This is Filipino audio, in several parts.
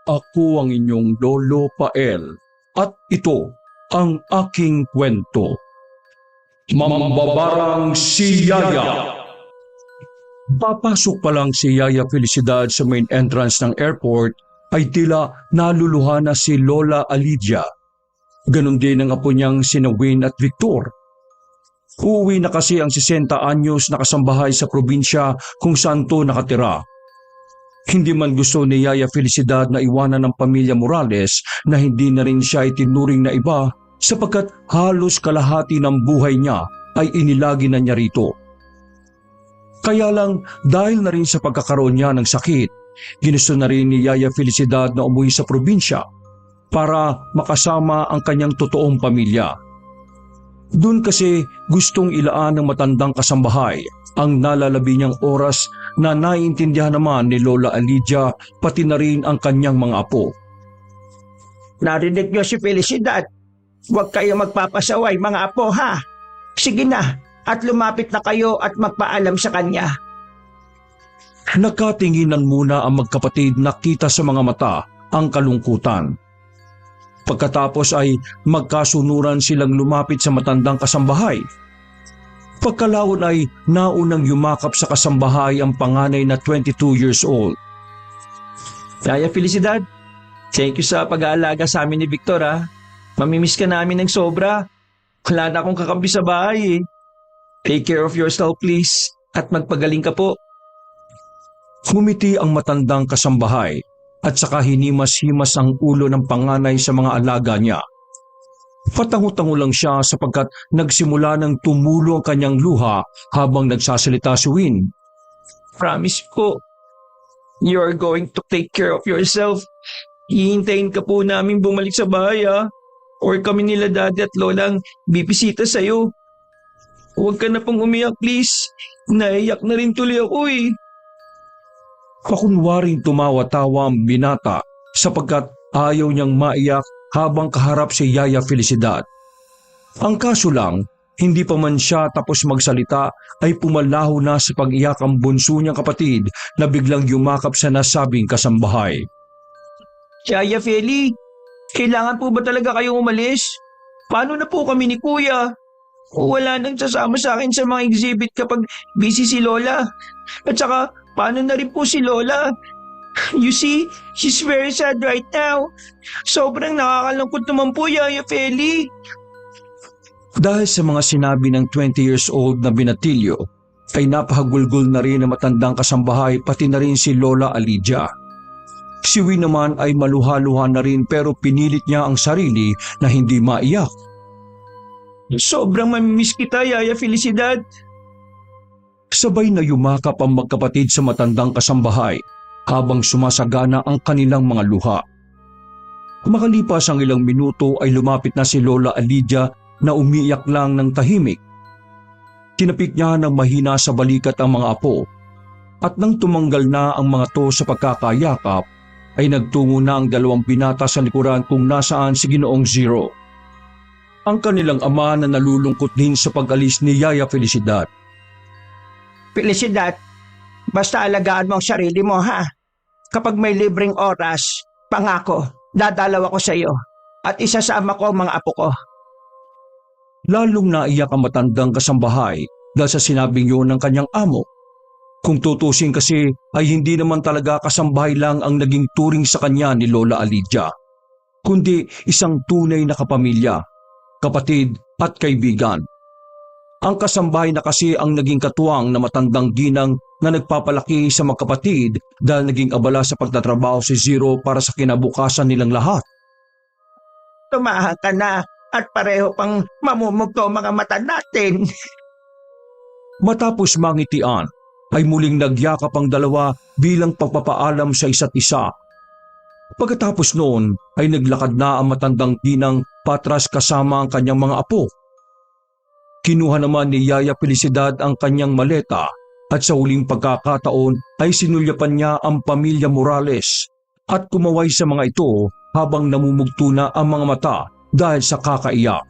Ako ang inyong Lolo Pael at ito ang aking kwento. Mambabarang si Yaya. Papasok pa lang si Yaya Felicidad sa main entrance ng airport ay tila naluluha na si Lola Alidia. Ganon din ang apo niyang sina Win at Victor. Uuwi na kasi ang 60 anyos na kasambahay sa probinsya kung saan to nakatira. Hindi man gusto ni Yaya Felicidad na iwanan ng pamilya Morales na hindi na rin siya itinuring na iba sapagkat halos kalahati ng buhay niya ay inilagi na niya rito. Kaya lang dahil na rin sa pagkakaroon niya ng sakit, ginusto na rin ni Yaya Felicidad na umuwi sa probinsya para makasama ang kanyang totoong pamilya. Doon kasi gustong ilaan ng matandang kasambahay ang nalalabi niyang oras na naiintindihan naman ni Lola Alidia pati na rin ang kanyang mga apo. Narinig niyo si Felicidad. Huwag kayo magpapasaway mga apo ha. Sige na at lumapit na kayo at magpaalam sa kanya. Nakatinginan muna ang magkapatid na kita sa mga mata ang kalungkutan. Pagkatapos ay magkasunuran silang lumapit sa matandang kasambahay. Pagkalaon ay naunang yumakap sa kasambahay ang panganay na 22 years old. Yaya Felicidad, thank you sa pag-aalaga sa amin ni Victor ha. Mamimiss ka namin ng sobra. Wala na akong kakampi sa bahay eh. Take care of yourself please at magpagaling ka po. Ngumiti ang matandang kasambahay at saka hinimas-himas ang ulo ng panganay sa mga alaga niya. Patango-tango lang siya sapagkat nagsimula ng tumulo ang kanyang luha habang nagsasalita si Win. Promise po, you are going to take care of yourself. Hihintayin ka po namin bumalik sa bahay ha. Or kami nila daddy at lolang bibisita sa'yo. Huwag ka na pong umiyak please. Naiyak na rin tuloy ako eh. Pakunwaring tumawa-tawa ang binata sapagkat ayaw niyang maiyak habang kaharap si Yaya Felicidad. Ang kaso lang, hindi pa man siya tapos magsalita ay pumalaho na sa pag-iyak ang bunso niyang kapatid na biglang yumakap sa nasabing kasambahay. Yaya Feli, kailangan po ba talaga kayong umalis? Paano na po kami ni Kuya? Wala nang sasama sa akin sa mga exhibit kapag busy si Lola. At saka, paano na rin po si Lola? You see, she's very sad right now. Sobrang nakakalungkot naman po, Yaya Feli. Dahil sa mga sinabi ng 20 years old na binatilyo, ay napahagulgol na rin ang matandang kasambahay pati na rin si Lola Alidia. Si Win naman ay maluha-luha na rin pero pinilit niya ang sarili na hindi maiyak. Sobrang mamimiss kita, Yaya Felicidad. Sabay na yumakap ang magkapatid sa matandang kasambahay habang sumasagana ang kanilang mga luha. Makalipas ang ilang minuto ay lumapit na si Lola Alidia na umiiyak lang ng tahimik. Tinapik niya ng mahina sa balikat ang mga apo at nang tumanggal na ang mga to sa pagkakayakap ay nagtungo na ang dalawang binata sa likuran kung nasaan si Ginoong Zero. Ang kanilang ama na nalulungkot din sa pag-alis ni Yaya Felicidad. Felicidad, basta alagaan mo ang sarili mo ha. Kapag may libreng oras, pangako, dadalaw ako sa iyo at isasama ko ang mga apo ko. Lalong naiyak ang matandang kasambahay dahil sa sinabing yun ng kanyang amo. Kung tutusin kasi ay hindi naman talaga kasambahay lang ang naging turing sa kanya ni Lola Alidia, kundi isang tunay na kapamilya, kapatid at kaibigan. Ang kasambahay na kasi ang naging katuwang na matandang ginang na nagpapalaki sa magkapatid dahil naging abala sa pagtatrabaho si Zero para sa kinabukasan nilang lahat. Tumahan ka na at pareho pang mamumugto mga mata natin. Matapos mangitian, ay muling nagyakap ang dalawa bilang pagpapaalam sa isa't isa. Pagkatapos noon ay naglakad na ang matandang ginang patras kasama ang kanyang mga apo. Kinuha naman ni Yaya Felicidad ang kanyang maleta at sa huling pagkakataon ay sinulyapan niya ang pamilya Morales at kumaway sa mga ito habang namumugto na ang mga mata dahil sa kakaiyak.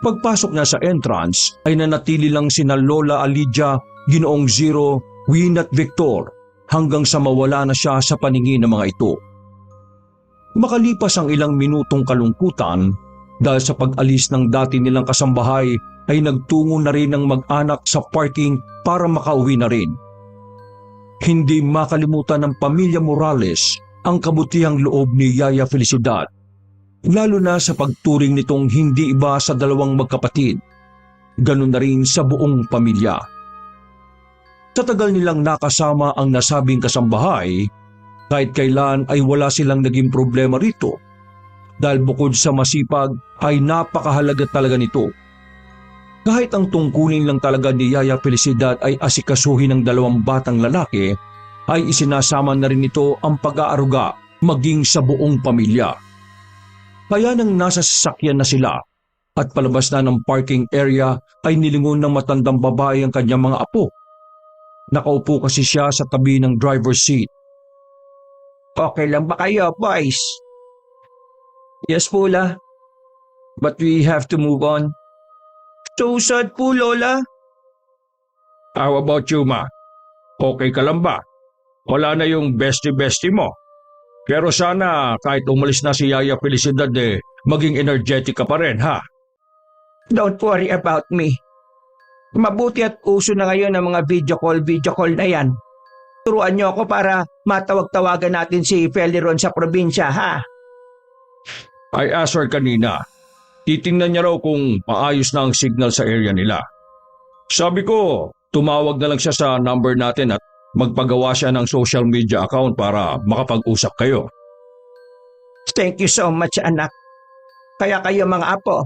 Pagpasok niya sa entrance ay nanatili lang sina Lola Alidia, Ginoong Zero, Win at Victor hanggang sa mawala na siya sa paningin ng mga ito. Makalipas ang ilang minutong kalungkutan, dahil sa pag-alis ng dati nilang kasambahay ay nagtungo na rin ng mag-anak sa parking para makauwi na rin. Hindi makalimutan ng pamilya Morales ang kabutihang loob ni Yaya Felicidad, lalo na sa pagturing nitong hindi iba sa dalawang magkapatid, ganun na rin sa buong pamilya. Sa tagal nilang nakasama ang nasabing kasambahay, kahit kailan ay wala silang naging problema rito dahil bukod sa masipag ay napakahalaga talaga nito. Kahit ang tungkulin lang talaga ni Yaya Felicidad ay asikasuhin ng dalawang batang lalaki, ay isinasama na rin nito ang pag-aaruga maging sa buong pamilya. Kaya nang nasa sasakyan na sila at palabas na ng parking area ay nilingon ng matandang babae ang kanyang mga apo. Nakaupo kasi siya sa tabi ng driver's seat. Okay lang ba kayo, boys? Yes po, La. But we have to move on. So sad po, Lola. How about you, Ma? Okay ka lang ba? Wala na yung bestie-bestie mo. Pero sana kahit umalis na si Yaya Felicidad maging energetic ka pa rin, ha? Don't worry about me. Mabuti at uso na ngayon ang mga video call na yan. Turuan niyo ako para matawag-tawagan natin si Feliron sa probinsya, ha? I asked her kanina. Titingnan niya raw kung maayos na ang signal sa area nila. Sabi ko, tumawag na lang siya sa number natin at magpagawa siya ng social media account para makapag-usap kayo. Thank you so much, anak. Kaya kayo mga apo,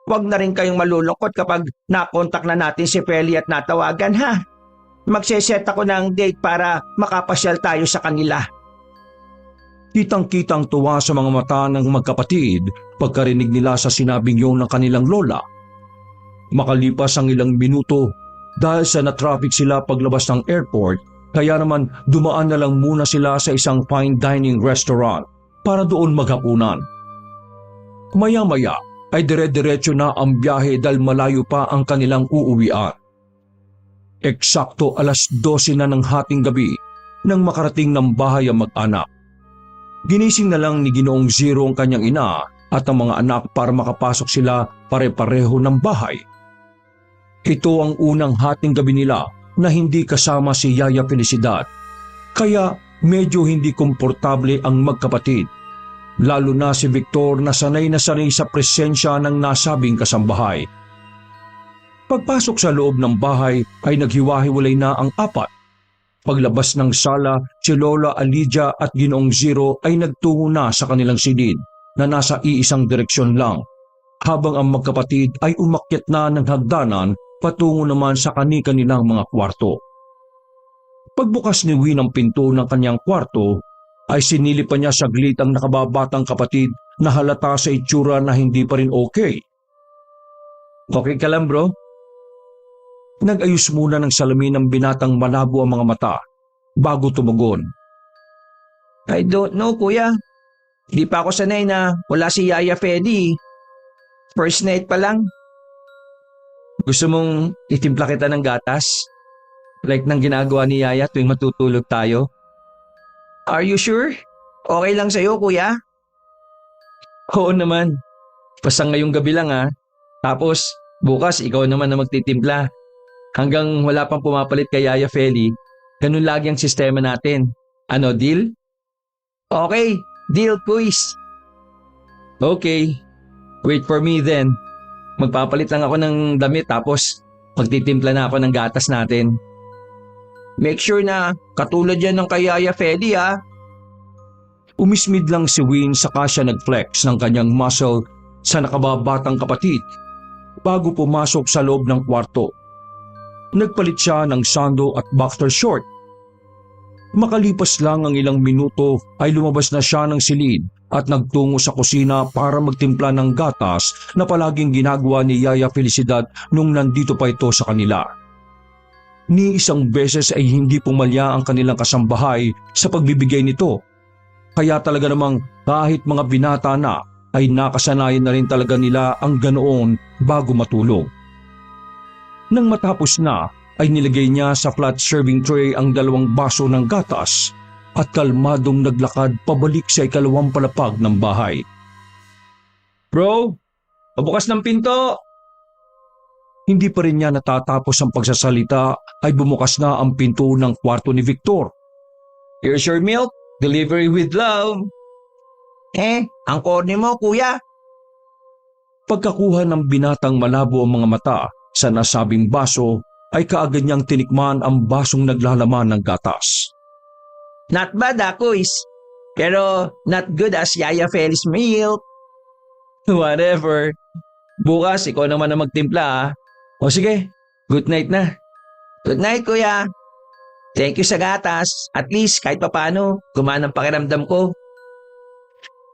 huwag na rin kayong malulungkot kapag nakontak na natin si Feli at natawagan, ha? Magseset ako ng date para makapasyal tayo sa kanila. Kitang-kitang tuwa sa mga mata ng magkapatid pagkarinig nila sa sinabing yun ng kanilang lola. Makalipas ang ilang minuto, dahil sa na-traffic sila paglabas ng airport, kaya naman dumaan na lang muna sila sa isang fine dining restaurant para doon maghapunan. Maya-maya ay dire-diretso na ang biyahe dahil malayo pa ang kanilang uuwian. Eksakto 12:00 na ng hating gabi nang makarating ng bahay ang mag-anak. Ginising na lang ni Ginoong Zero ang kanyang ina at ang mga anak para makapasok sila pare-pareho ng bahay. Ito ang unang hating gabi nila na hindi kasama si Yaya Felicidad, kaya medyo hindi komportable ang magkapatid, lalo na si Victor na sanay sa presensya ng nasabing kasambahay. Pagpasok sa loob ng bahay ay naghiwa-hiwalay na ang apat. Paglabas ng sala, si Lola Alidia at Ginoong Zero ay nagtungo na sa kanilang silid na nasa iisang direksyon lang, habang ang magkapatid ay umakyat na ng hagdanan patungo naman sa kani-kanilang mga kwarto. Pagbukas ni Win ng pinto ng kanyang kwarto, ay sinilip pa niya saglit ang nakababatang kapatid na halata sa itsura na hindi pa rin okay. Okay ka lang, bro? Nag-ayos muna ng salamin ng binatang malabo ang mga mata bago tumugon. I don't know, kuya. Di pa ako sanay na wala si Yaya Feli. First night pa lang. Gusto mong itimpla kita ng gatas? Like nang ginagawa ni Yaya tuwing matutulog tayo? Are you sure? Okay lang sa'yo, kuya? Oo naman. Basta ngayong gabi lang, ha. Tapos bukas ikaw naman na magtitimpla. Hanggang wala pang pumapalit kay Yaya Feli, ganun lagi ang sistema natin. Ano, deal? Okay, deal, quiz. Okay, wait for me then. Magpapalit lang ako ng damit tapos magtitimpla na ako ng gatas natin. Make sure na katulad yan ng kay Yaya Feli, ha? Umismid lang si Win saka siya nag-flex ng kanyang muscle sa nakababatang kapatid bago pumasok sa loob ng kwarto. Nagpalit siya ng sando at boxer short. Makalipas lang ang ilang minuto ay lumabas na siya ng silid at nagtungo sa kusina para magtimpla ng gatas na palaging ginagawa ni Yaya Felicidad nung nandito pa ito sa kanila. Ni isang beses ay hindi pumalya ang kanilang kasambahay sa pagbibigay nito. Kaya talaga namang kahit mga binata na ay nakasanayan na rin talaga nila ang ganoon bago matulog. Nang matapos na, ay nilagay niya sa flat serving tray ang 2 baso ng gatas at kalmadong naglakad pabalik sa ikalawang palapag ng bahay. Bro, pabukas ng pinto! Hindi pa rin niya natatapos ang pagsasalita ay bumukas na ang pinto ng kwarto ni Victor. Here's your milk, delivery with love. Ang corny mo, kuya. Pagkakuha ng binatang malabo ang mga mata sa nasabing baso ay kaagad niyang tinikman ang basong naglalaman ng gatas. Not bad, kuis. Pero not good as Yaya Feli's milk. Whatever. Bukas, ikaw naman ang magtimpla. O sige, good night na. Good night, kuya. Thank you sa gatas. At least kahit papano, gumana ang pakiramdam ko.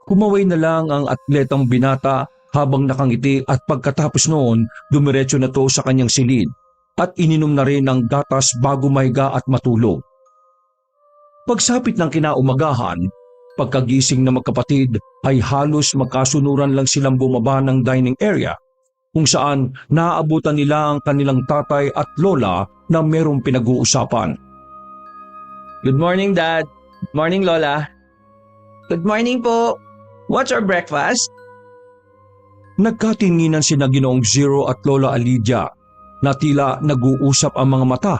Kumaway na lang ang atletang binata habang nakangiti at pagkatapos noon, dumiretso na to sa kanyang silid at ininom na rin ng gatas bago mahiga at matulog. Pagsapit ng kinaumagahan, pagkagising na magkapatid ay halos magkasunuran lang silang bumaba ng dining area kung saan naaabutan nila ang kanilang tatay at lola na merong pinag-uusapan. Good morning, Dad. Good morning, Lola. Good morning po. What's our breakfast? Nagkatinginan sina Ginoong Zero at Lola Alidia na tila nag-uusap ang mga mata.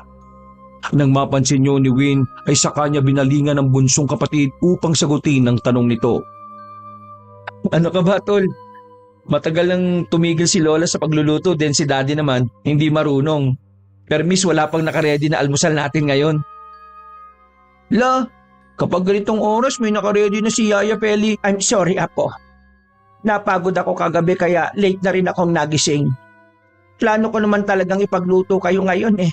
Nang mapansin niyo ni Win ay sa kanya binalingan ng bunsong kapatid upang sagutin ang tanong nito. Ano ka ba, Tol? Matagal nang tumigil si Lola sa pagluluto, then si Daddy naman hindi marunong. Pero miss, wala pang nakaredy na almusal natin ngayon. La, kapag ganitong oras may nakaredy na si Yaya Feli. I'm sorry, Apo. Napagod ako kagabi kaya late na rin akong nagising. Plano ko naman talagang ipagluto kayo ngayon eh.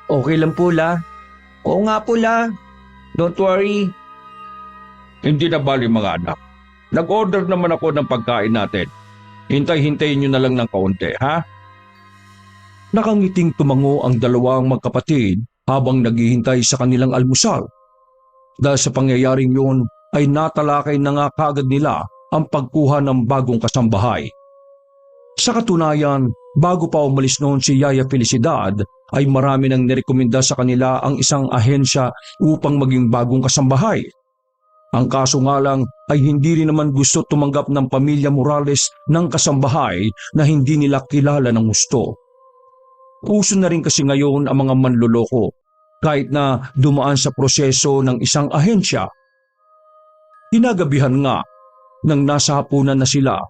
Okay lang po, La. Oo nga po, La. Don't worry. Hindi na bali mga anak. Nag-order naman ako ng pagkain natin. Hintay-hintayin nyo na lang ng kaunti, ha? Nakangiting tumango ang dalawang magkapatid habang naghihintay sa kanilang almusal. Dahil sa pangyayaring yun ay natalakay na nga kagad nila ang pagkuha ng bagong kasambahay. Sa katunayan, bago pa umalis noon si Yaya Felicidad ay marami nang nirekomenda sa kanila ang isang ahensya upang maging bagong kasambahay. Ang kaso nga lang ay hindi rin naman gusto tumanggap ng pamilya Morales ng kasambahay na hindi nila kilala ng gusto. Uso na rin kasi ngayon ang mga manloloko kahit na dumaan sa proseso ng isang ahensya. Kinagabihan nga, nang nasa hapunan na sila,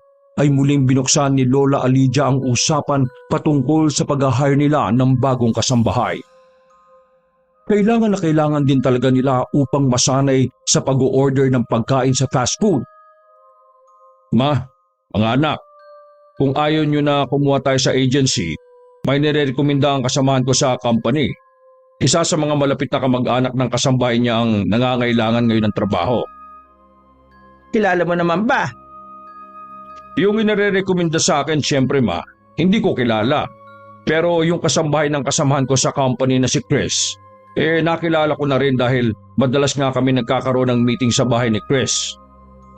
ay muling binuksan ni Lola Alidia ang usapan patungkol sa pag-hire nila ng bagong kasambahay. Kailangan na kailangan din talaga nila upang masanay sa pag-o-order ng pagkain sa fast food. Ma, mga anak, kung ayaw nyo na kumuha tayo sa agency, may nire-rekomenda ang kasamahan ko sa company. Isa sa mga malapit na kamag-anak ng kasambahay niya ang nangangailangan ngayon ng trabaho. Kilala mo naman ba? Yung inire-rekomenda sa akin, siyempre ma, hindi ko kilala. Pero yung kasambahay ng kasamahan ko sa company na si Chris, nakilala ko na rin dahil madalas nga kami nagkakaroon ng meeting sa bahay ni Chris.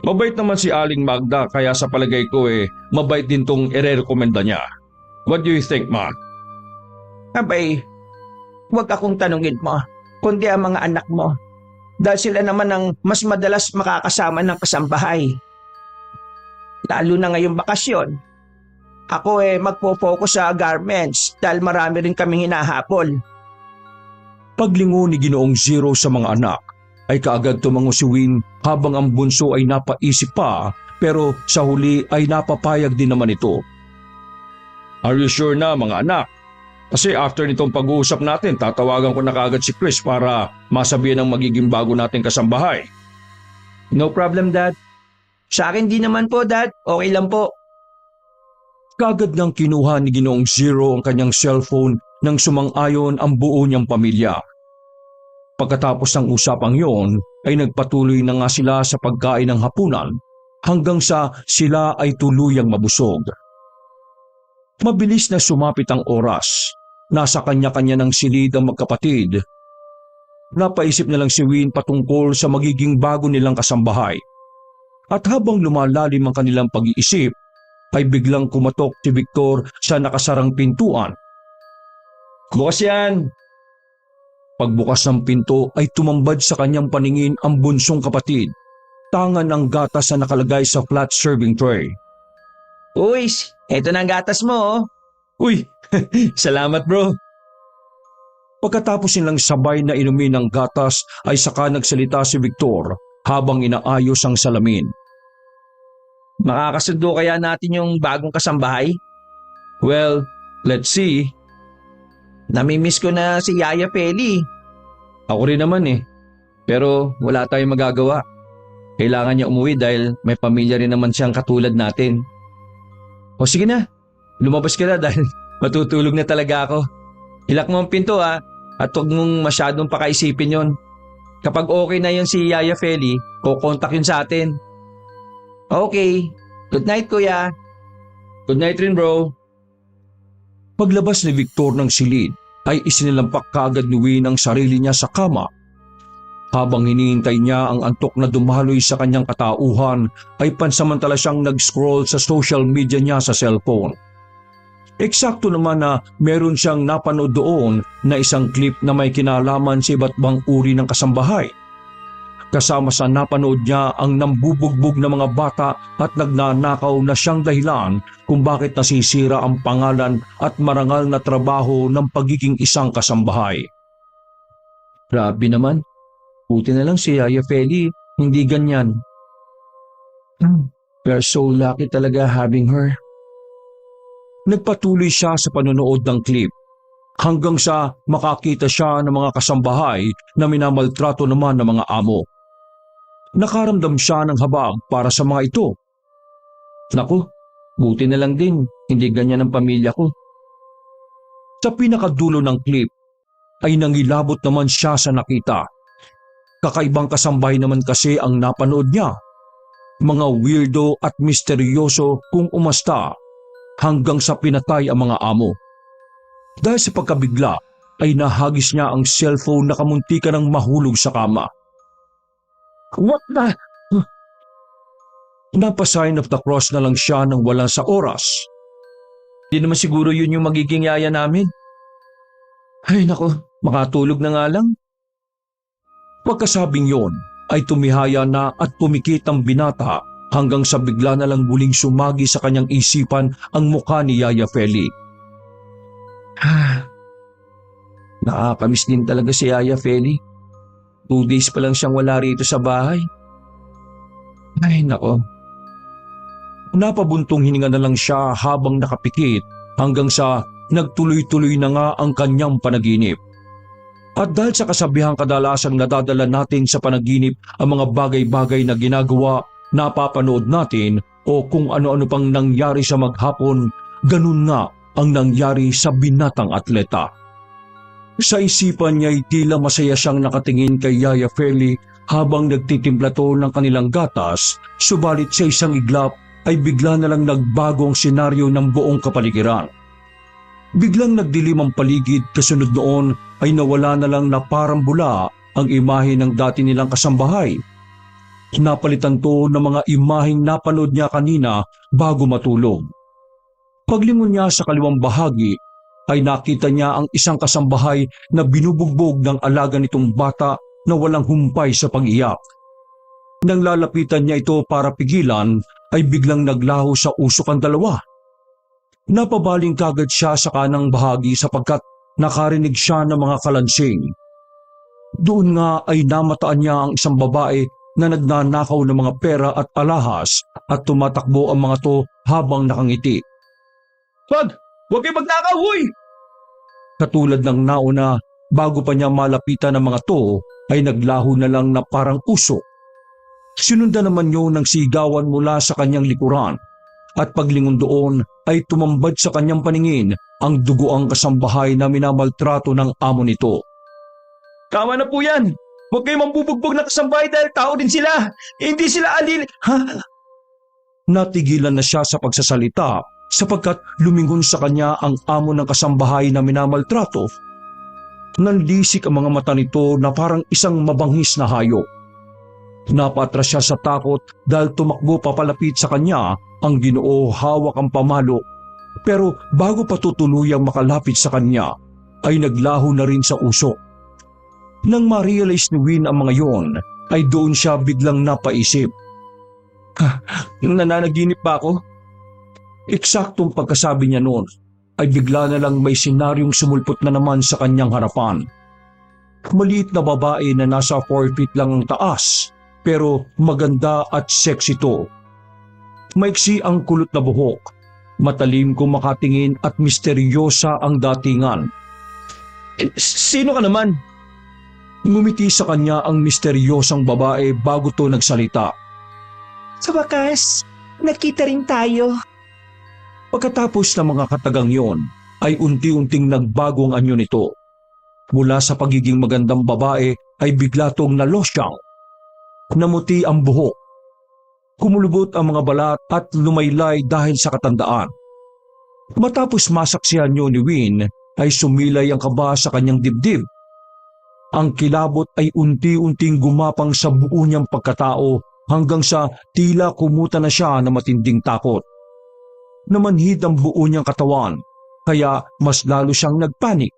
Mabait naman si Aling Magda kaya sa palagay ko mabait din tong ire-rekomenda niya. What do you think, ma? Abay, huwag akong tanungin mo, kundi ang mga anak mo. Dahil sila naman ang mas madalas makakasama ng kasambahay. Lalo na ngayong bakasyon. Ako magpo-focus sa garments dahil marami rin kaming hinahabol. Paglingo ni Ginoong Zero sa mga anak, ay kaagad tumango si Win habang ang bunso ay napaisip pa pero sa huli ay napapayag din naman ito. Are you sure na mga anak? Kasi after nitong pag-uusap natin, tatawagan ko na kaagad si Chris para masabihan ang magiging bago nating kasambahay. No problem, Dad. Sa akin di naman po, Dad. Okay lang po. Kaagad ngang kinuha ni Ginoong Zero ang kanyang cellphone nang sumang-ayon ang buo niyang pamilya. Pagkatapos ng usapang yon ay nagpatuloy na nga sila sa pagkain ng hapunan hanggang sa sila ay tuluyang mabusog. Mabilis na sumapit ang oras. Nasa kanya-kanya ng silid ang magkapatid. Napaisip na lang si Win patungkol sa magiging bago nilang kasambahay. At habang lumalalim ang kanilang pag-iisip, ay biglang kumatok si Victor sa nakasarang pintuan. Bukas yan. Pagbukas ng pinto ay tumambad sa kanyang paningin ang bunsong kapatid. Tangan ang gatas na nakalagay sa flat serving tray. Uy, eto na ang gatas mo oh. Uy, salamat bro. Pagkatapos nilang sabay na inumin ng gatas ay saka nagsalita si Victor habang inaayos ang salamin. Makakasundo kaya natin yung bagong kasambahay? Well, let's see. Namimiss ko na si Yaya Feli. Ako rin naman eh. Pero wala tayong magagawa. Kailangan niya umuwi dahil may pamilya rin naman siyang katulad natin. O sige na, lumabas ka na dahil matutulog na talaga ako. Ilak mo ang pinto at huwag mong masyadong pakaisipin yon. Kapag okay na yun si Yaya Feli, kukontak yun sa atin. Okay, good night kuya. Good night rin bro. Paglabas ni Victor ng silid ay isinilampak kaagad ni Win ang sarili niya sa kama. Habang hinihintay niya ang antok na dumaloy sa kanyang katauhan ay pansamantala siyang nag-scroll sa social media niya sa cellphone. Eksakto naman na meron siyang napanood doon na isang clip na may kinalaman sa iba't bang uri ng kasambahay. Kasama sa napanood niya ang nambubugbog na mga bata at nagnanakaw na siyang dahilan kung bakit nasisira ang pangalan at marangal na trabaho ng pagiging isang kasambahay. Grabe naman, buti na lang si Yaya Feli, hindi ganyan. We're so lucky talaga having her. Nagpatuloy siya sa panonood ng clip hanggang sa makakita siya ng mga kasambahay na minamaltrato naman ng mga amo. Nakaramdam siya ng habag para sa mga ito. Naku, buti na lang din, hindi ganyan ang pamilya ko. Sa pinakadulo ng clip ay nangilabot naman siya sa nakita. Kakaibang kasambahay naman kasi ang napanood niya. Mga weirdo at misteryoso kung umasta hanggang sa pinatay ang mga amo. Dahil sa pagkabigla ay nahagis niya ang cellphone na kamuntika ng mahulog sa kama. What the? Napa-sign of the cross na lang siya nang wala sa oras. Di naman siguro yun yung magiging yaya namin. Ay nako, makatulog na nga lang. Pagkasabing yon ay tumihaya na at pumikit ang binata hanggang sa bigla na lang muling sumagi sa kanyang isipan ang mukha ni Yaya Feli. Nakakamiss din talaga si Yaya Feli. 2 days pa lang siyang wala rito sa bahay. Ay nako. Napabuntong hininga na lang siya habang nakapikit hanggang sa nagtuloy-tuloy na nga ang kanyang panaginip. At dahil sa kasabihang kadalasang nadadala natin sa panaginip ang mga bagay-bagay na ginagawa, napapanood natin o kung ano-ano pang nangyari sa maghapon, ganun nga ang nangyari sa binatang atleta. Sa isipan niya ay tila masaya siyang nakatingin kay Yaya Feli habang nagtitimpla to ng kanilang gatas, subalit sa isang iglap ay bigla na lang nagbago ang senaryo ng buong kapaligiran. Biglang nagdilim ang paligid, kasunod noon ay nawala na lang na parang bula ang imahe ng dati nilang kasambahay. Napalitan to ng mga imaheng napanood niya kanina bago matulog. Paglingon niya sa kaliwang bahagi ay nakita niya ang isang kasambahay na binubugbog ng alaga nitong bata na walang humpay sa pag-iyak. Nang lalapitan niya ito para pigilan ay biglang naglaho sa usok ang dalawa. Napabaling kagad siya sa kanang bahagi sapagkat nakarinig siya ng mga kalansing. Doon nga ay namataan niya ang isang babae na nagnanakaw ng mga pera at alahas at tumatakbo ang mga to habang nakangiti. Wag! Huwag kayo magnakaw, huy! Katulad ng nauna, bago pa niya malapitan ng mga to, ay naglaho na lang na parang usok. Sinundan naman yun ng sigawan mula sa kanyang likuran at paglingon doon ay tumambad sa kanyang paningin ang dugoang kasambahay na minamaltrato ng amo nito. Tama na po yan! Huwag kayo mambubugbog na kasambahay dahil tao din sila! Hindi sila alil... Ha? Natigilan na siya sa pagsasalita sapagkat lumingon sa kanya ang amo ng kasambahay na minamaltrato. Nanlisik ang mga mata nito na parang isang mabanghis na hayop. Napatras siya sa takot dahil tumakbo papalapit sa kanya ang Ginoo hawak ang pamalo. Pero bago pa tutuluyang makalapit sa kanya, ay naglaho na rin sa usok. Nang ma-realize ni Win ang mga yon, ay doon siya biglang napaisip. Nananaginip ba ako? Eksaktong pagkasabi niya noon, ay bigla na lang may senaryong sumulpot na naman sa kanyang harapan. Maliit na babae na nasa 4 feet lang ang taas, pero maganda at sexy to. Maiksi ang kulot na buhok, matalim kung makatingin at misteryosa ang datingan. Sino ka naman? Ngumiti sa kanya ang misteryosang babae bago to nagsalita. Sa wakas, nakita rin tayo. Pagkatapos ng mga katagang yon, ay unti-unting nagbago ang anyo nito. Mula sa pagiging magandang babae ay bigla tong nalosyang. Namuti ang buhok. Kumulubot ang mga balat at lumaylay dahil sa katandaan. Matapos masaksihan niyo ni Win, ay sumilay ang kaba sa kanyang dibdib. Ang kilabot ay unti-unting gumapang sa buo niyang pagkatao hanggang sa tila kumuta na siya na matinding takot. Namanhid ang buo niyang katawan, kaya mas lalo siyang nagpanik.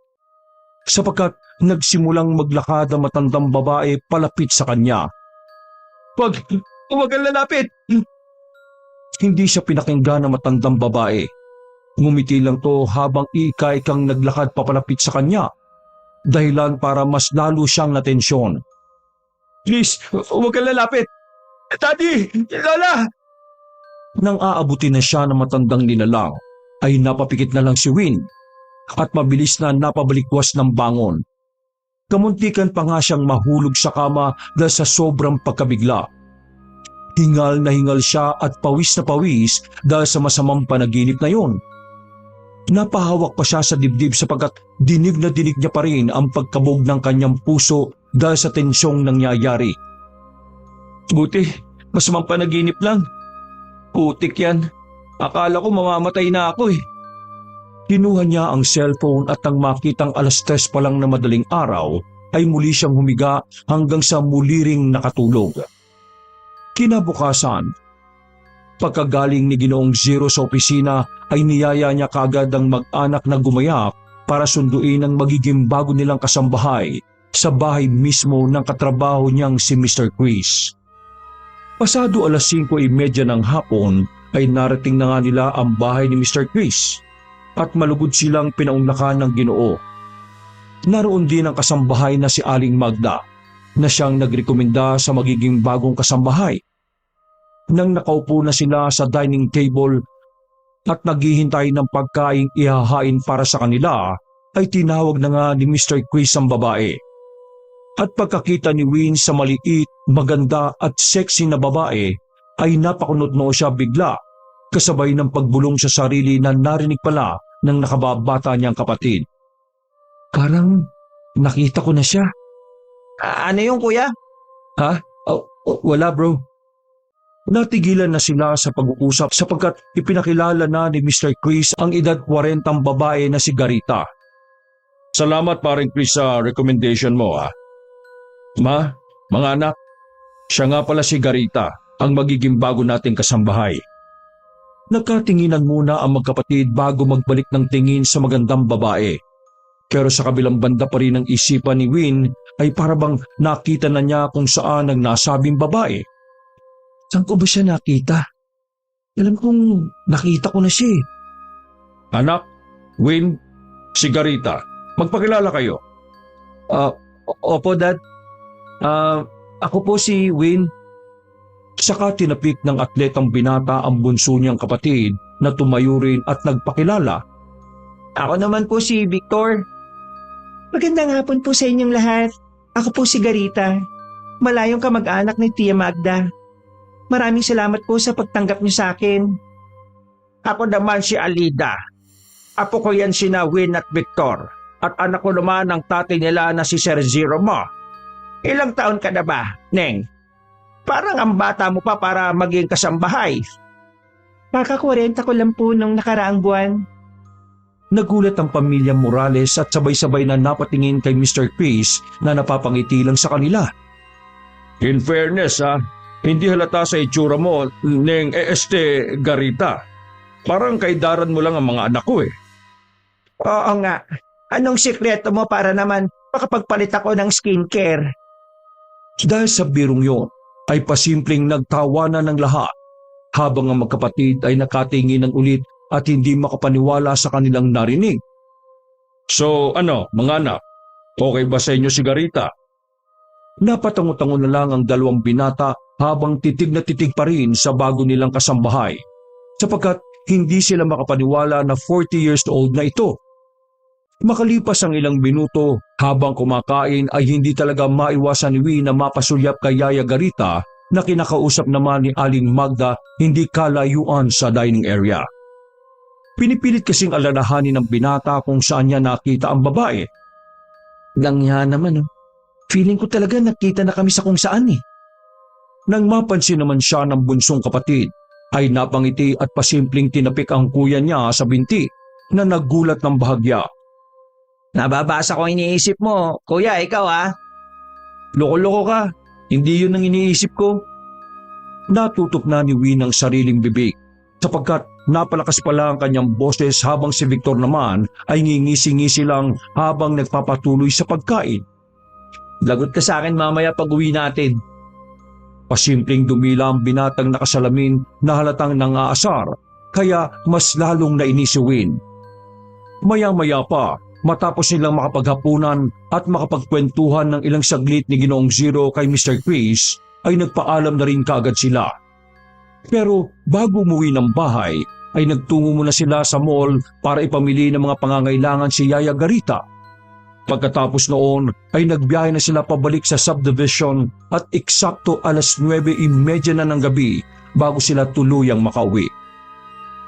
Sapagkat nagsimulang maglakad ang matandang babae palapit sa kanya. Huwag kang lalapit! Hindi siya pinakinggan ng matandang babae. Ngumiti lang to habang iika-ikang naglakad papalapit sa kanya. Dahilan para mas lalo siyang natensyon. Please, huwag kang lalapit! Daddy! Lola! Nang aabutin na siya ng matandang nilalang, ay napapikit na lang si Win at mabilis na napabalikwas ng bangon. Kamuntikan pa nga siyang mahulog sa kama dahil sa sobrang pagkabigla. Hingal na hingal siya at pawis na pawis dahil sa masamang panaginip na yon. Napahawak pa siya sa dibdib sapagkat dinig na dinig niya pa rin ang pagkabog ng kanyang puso dahil sa tensyong nangyayari. Buti, masamang panaginip lang. Putik yan. Akala ko mamamatay na ako eh. Kinuha niya ang cellphone at nang makitang 3:00 pa lang na madaling araw, ay muli siyang humiga hanggang sa muli ring nakatulog. Kinabukasan, pagkagaling ni Ginoong Zero sa opisina ay niyaya niya kagad ang mag-anak na gumayak para sunduin ang magiging bago nilang kasambahay sa bahay mismo ng katrabaho niyang si Mr. Chris. Pasado 5:30 ng hapon ay narating na nga nila ang bahay ni Mr. Chris at malugod silang pinaunlakan ng Ginoo. Naroon din ang kasambahay na si Aling Magda na siyang nagrekomenda sa magiging bagong kasambahay. Nang nakaupo na sila sa dining table at naghihintay ng pagkaing ihahain para sa kanila, ay tinawag na nga ni Mr. Chris ang babae. At pagkakita ni Win sa maliit, maganda at sexy na babae, ay napakunot-noo siya bigla, kasabay ng pagbulong sa sarili na narinig pala ng nakababata niyang kapatid. Parang nakita ko na siya. Ano yung kuya? Ha? Wala bro. Natigilan na sila sa pag-uusap sapagkat ipinakilala na ni Mr. Chris ang edad 40 babae na si Garita. Salamat paring Chris sa recommendation mo ha. Ma, mga anak, siya nga pala si Garita, ang magiging bago nating kasambahay. Nagkatinginan muna ang magkapatid bago magbalik ng tingin sa magandang babae. Pero sa kabilang banda pa rin ng isipan ni Win ay parabang nakita na niya kung saan ang nasabing babae. Saan ko ba siya nakita? Alam kong nakita ko na siya. Anak, Win, si Garita, magpakilala kayo. Opo, Dad. Ako po si Win. Saka tinapik ng atletang binata ang bunso niyang kapatid na tumayo rin at nagpakilala. Ako naman po si Victor. Magandang hapon po sa inyong lahat. Ako po si Garita. Malayong kamag-anak ni Tia Magda. Maraming salamat po sa pagtanggap niyo sa akin. Ako naman si Alida. Apo ko yan sina Win at Victor. At anak ko naman ang tatay nila na si Sir Zero mo. Ilang taon ka na ba, Neng? Parang ang bata mo pa para maging kasambahay. Kaka-40 ko lang po nung nakaraang buwan. Nagulat ang pamilya Morales at sabay-sabay na napatingin kay Mr. Chris na napapangiti lang sa kanila. In fairness hindi halata sa itsura mo, Neng Garita. Parang kaidaran mo lang ang mga anak ko eh. Oo nga. Anong sikreto mo para naman makapagpalit ako ng skincare. Dahil sa birong yon, ay pasimpleng nagtawanan ng lahat habang ang magkapatid ay nakatinginan ulit at hindi makapaniwala sa kanilang narinig. So ano, mga anak, okay ba sa inyo si Garita? Napatango-tango na lang ang dalawang binata habang titig na titig pa rin sa bago nilang kasambahay, sapagkat hindi sila makapaniwala na 40 years old na ito. Makalipas ang ilang minuto, habang kumakain ay hindi talaga maiwasan ni Win na mapasulyap kay Yaya Garita na kinakausap naman ni Aling Magda hindi kalayuan sa dining area. Pinipilit kasing alalahanin ng binata kung saan niya nakita ang babae. Gangya naman, oh. Feeling ko talaga nakita na kami sa kung saan eh. Nang mapansin naman siya ng bunsong kapatid, ay napangiti at pasimpleng tinapik ang kuya niya sa binti na naggulat ng bahagya. Nababasa ko ang iniisip mo. Kuya, ikaw ah. Loko-loko ka, hindi yun ang iniisip ko. Natutok na ni Win ang sariling bibig sapagkat napalakas pala ang kanyang boses habang si Victor naman ay ngingisi-ngisi lang habang nagpapatuloy sa pagkain. Lagot ka sa akin mamaya pag uwi natin. Pasimpleng dumila ang binatang nakasalamin na halatang nangaasar, kaya mas lalong nainis si Win. Maya-maya pa, matapos nilang makapaghapunan at makapagkwentuhan ng ilang saglit ni Ginoong Zero kay Mr. Chris, ay nagpaalam na rin kaagad sila. Pero bago umuwi ng bahay, ay nagtungo muna sila sa mall para ipamili ng mga pangangailangan si Yaya Garita. Pagkatapos noon ay nagbiyahe na sila pabalik sa subdivision at eksakto 9:30 na ng gabi bago sila tuluyang makauwi.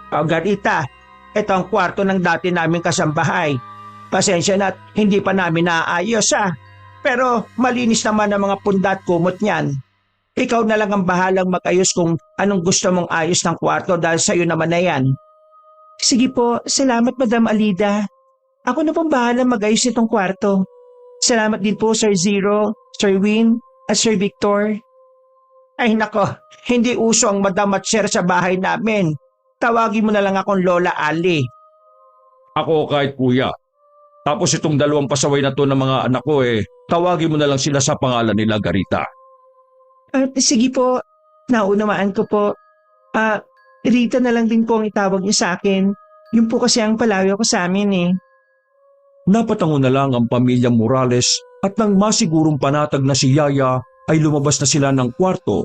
Garita, ito ang kwarto ng dati naming kasambahay. Pasensya na at hindi pa namin naaayos Pero malinis naman ang mga punda at kumot niyan. Ikaw na lang ang bahalang mag-ayos kung anong gusto mong ayos ng kwarto dahil sa'yo naman na yan. Sige po, salamat Madam Alida. Ako na pong bahala mag-ayos nitong kwarto. Salamat din po Sir Zero, Sir Win, at Sir Victor. Ay nako, hindi uso ang Madam at Sir sa bahay namin. Tawagin mo na lang akong Lola Ali. Ako kahit kuya. Tapos itong dalawang pasaway na to ng mga anak ko tawagin mo na lang sila sa pangalan nila Garita. Sige po, naunawaan ko po. Rita na lang din po ang itawag niyo sa akin. Yun po kasi ang palayo ko sa amin Napatango na lang ang pamilya Morales at nang masigurong panatag na si Yaya ay lumabas na sila ng kwarto.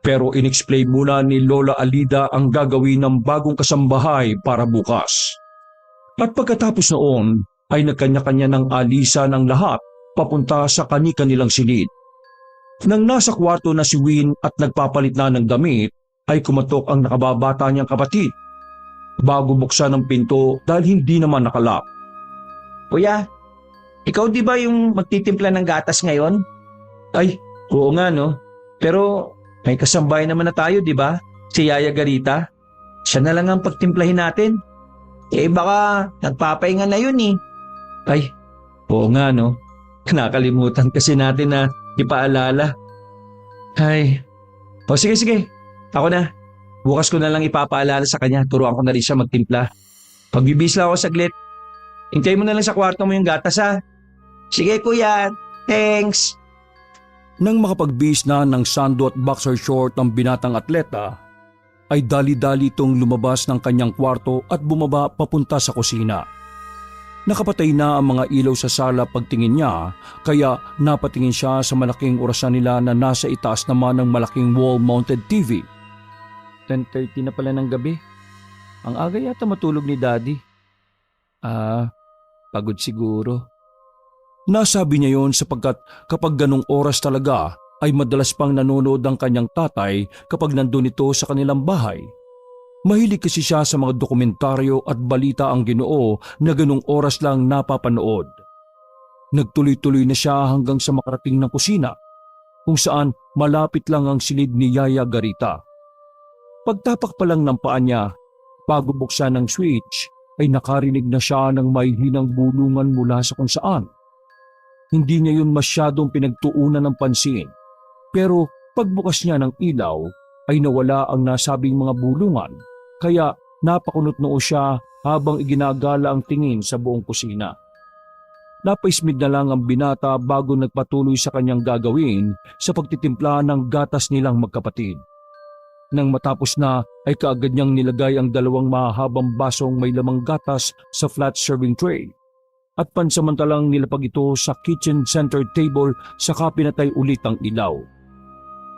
Pero inexplain muna ni Lola Alida ang gagawin ng bagong kasambahay para bukas. At pagkatapos noon ay nagkanya-kanya ng alisa ng lahat papunta sa kani-kanilang silid. Nang nasa kwarto na si Win at nagpapalit na ng damit ay kumatok ang nakababata niyang kapatid. Bago buksan ang pinto dahil hindi naman nakalak. Kuya, ikaw di ba yung magtitimpla ng gatas ngayon? Ay, Oo nga no. Pero may kasambay naman na tayo di ba? Si Yaya Garita. Siya na lang ang pagtimplahin natin. Baka nagpapahinga na yun eh. Ay, oo nga no. Nakalimutan kasi natin na ipaalala. Ay. Sige. Ako na. Bukas ko na lang ipapaalala sa kanya. Turuan ko na rin siya magtimpla. Pagbibis lang ako saglit. Hintay mo na lang sa kwarto mo yung gatas Sige kuya. Thanks. Nang makapagbihis na ng sando at boxer short ng binatang atleta, ay dali-dali itong lumabas ng kanyang kwarto at bumaba papunta sa kusina. Nakapatay na ang mga ilaw sa sala pagtingin niya, kaya napatingin siya sa malaking orasan nila na nasa itaas naman ng malaking wall-mounted TV. 10:30 na pala ng gabi. Ang aga yata matulog ni Daddy. Pagod siguro. Nasabi niya yon sapagkat kapag ganong oras talaga ay madalas pang nanonood ang kanyang tatay kapag nandun ito sa kanilang bahay. Mahilig kasi siya sa mga dokumentaryo at balita ang Ginoo na ganong oras lang napapanood. Nagtuloy-tuloy na siya hanggang sa makarating ng kusina, kung saan malapit lang ang silid ni Yaya Garita. Pagtapak pa lang ng paa niya, bago buksan ng switch, ay nakarinig na siya ng may hinang bulungan mula sa kung saan. Hindi niya yun masyadong pinagtuunan ng pansin, pero pagbukas niya ng ilaw ay nawala ang nasabing mga bulungan, kaya napakunot noo siya habang iginagala ang tingin sa buong kusina. napaismid na lang ang binata bago nagpatuloy sa kanyang gagawin sa pagtitimpla ng gatas nilang magkapatid. Nang matapos na ay kaagad niyang nilagay ang 2 mahahabang basong may lamang gatas sa flat serving tray at pansamantalang nilapag ito sa kitchen center table saka pinatay ulit ang ilaw.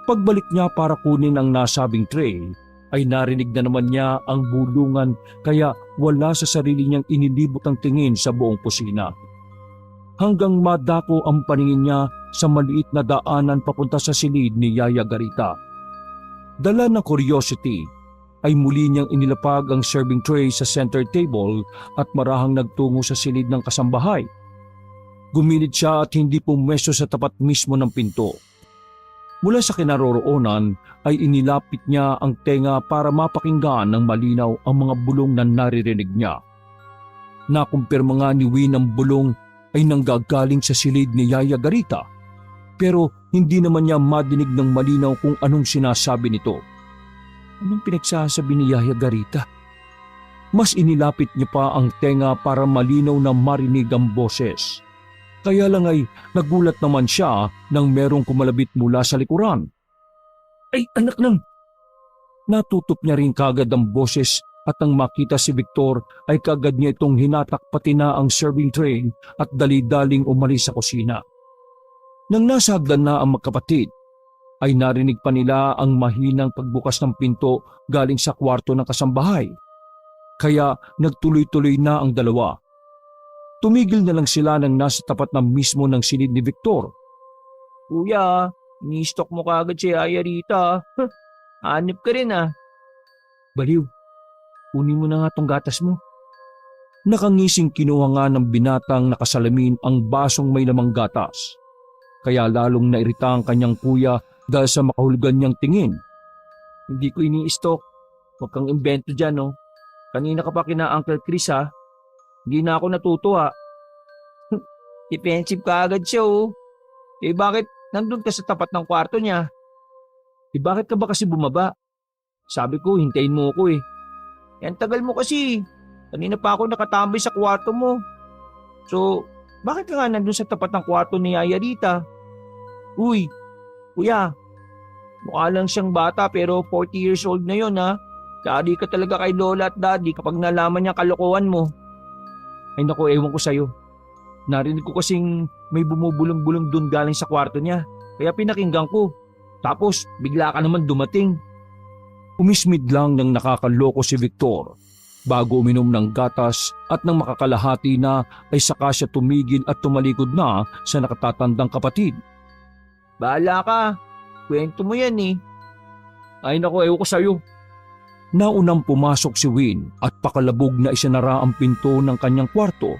Pagbalik niya para kunin ang nasabing tray ay narinig na naman niya ang bulungan kaya wala sa sarili niyang inilibot ang tingin sa buong kusina. Hanggang madako ang paningin niya sa maliit na daanan papunta sa silid ni Yaya Garita. Dala ng curiosity ay muli niyang inilapag ang serving tray sa center table at marahang nagtungo sa silid ng kasambahay. Gumilid siya at hindi pumwesto sa tapat mismo ng pinto. Mula sa kinaroroonan ay inilapit niya ang tenga para mapakinggan ng malinaw ang mga bulong na naririnig niya. Nakumpirma nga ni Win ang bulong ay nanggagaling sa silid ni Yaya Garita, pero hindi naman niya madinig ng malinaw kung anong sinasabi nito. Anong pinagsasabi ni Yaya Garita? Mas inilapit niya pa ang tenga para malinaw na marinig ang boses. Kaya lang ay nagulat naman siya nang merong kumalabit mula sa likuran. Ay anak nang! Natutup niya rin kagad ang boses at nang makita si Victor ay kagad niya itong hinatak pati na ang serving tray at dali-daling umalis sa kusina. Nang nasa hagdan na ang magkapatid, ay narinig pa nila ang mahinang pagbukas ng pinto galing sa kwarto ng kasambahay. Kaya nagtuloy-tuloy na ang dalawa. Tumigil na lang sila nang nasa tapat na mismo ng silid ni Victor. Kuya, ni-stock mo kaagad si Yaya Rita. Hanip ka rin ah. Baliw, kunin mo na nga tong gatas mo. Nakangising kinuha nga ng binatang nakasalamin ang basong may lamang gatas. Kaya lalong nairita ang kanyang kuya dahil sa makahulugan niyang tingin. Hindi ko ini-stock. Huwag kang imbento dyan oh. Kanina ka pa kina Uncle Chris ha. Hindi na ako natutuwa. Defensive ka agad siya oh. Eh bakit nandun ka sa tapat ng kwarto niya? Eh bakit ka ba kasi bumaba? Sabi ko hintayin mo ako eh. Yan tagal mo kasi. Kanina pa ako nakatambay sa kwarto mo. So, bakit ka nga nandun sa tapat ng kwarto ni Yaya Rita? Uy, kuya, mukha lang siyang bata pero 40 years old na yon ha. Daddy ka talaga kay Lola at Daddy kapag nalaman niya kalokohan mo. Ay naku, ewan ko sa'yo. Narinig ko kasing may bumubulong-bulong dun galing sa kwarto niya. Kaya pinakinggan ko. Tapos bigla ka naman dumating. Umismid lang ng nakakaloko si Victor. Bago uminom ng gatas at nang makakalahati na ay saka siya tumigil at tumalikod na sa nakatatandang kapatid. Bahala ka. Kwento mo yan eh. Ay naku, ewan ko sa'yo. Naunang pumasok si Win at pakalabog na isinara ang pinto ng kanyang kwarto.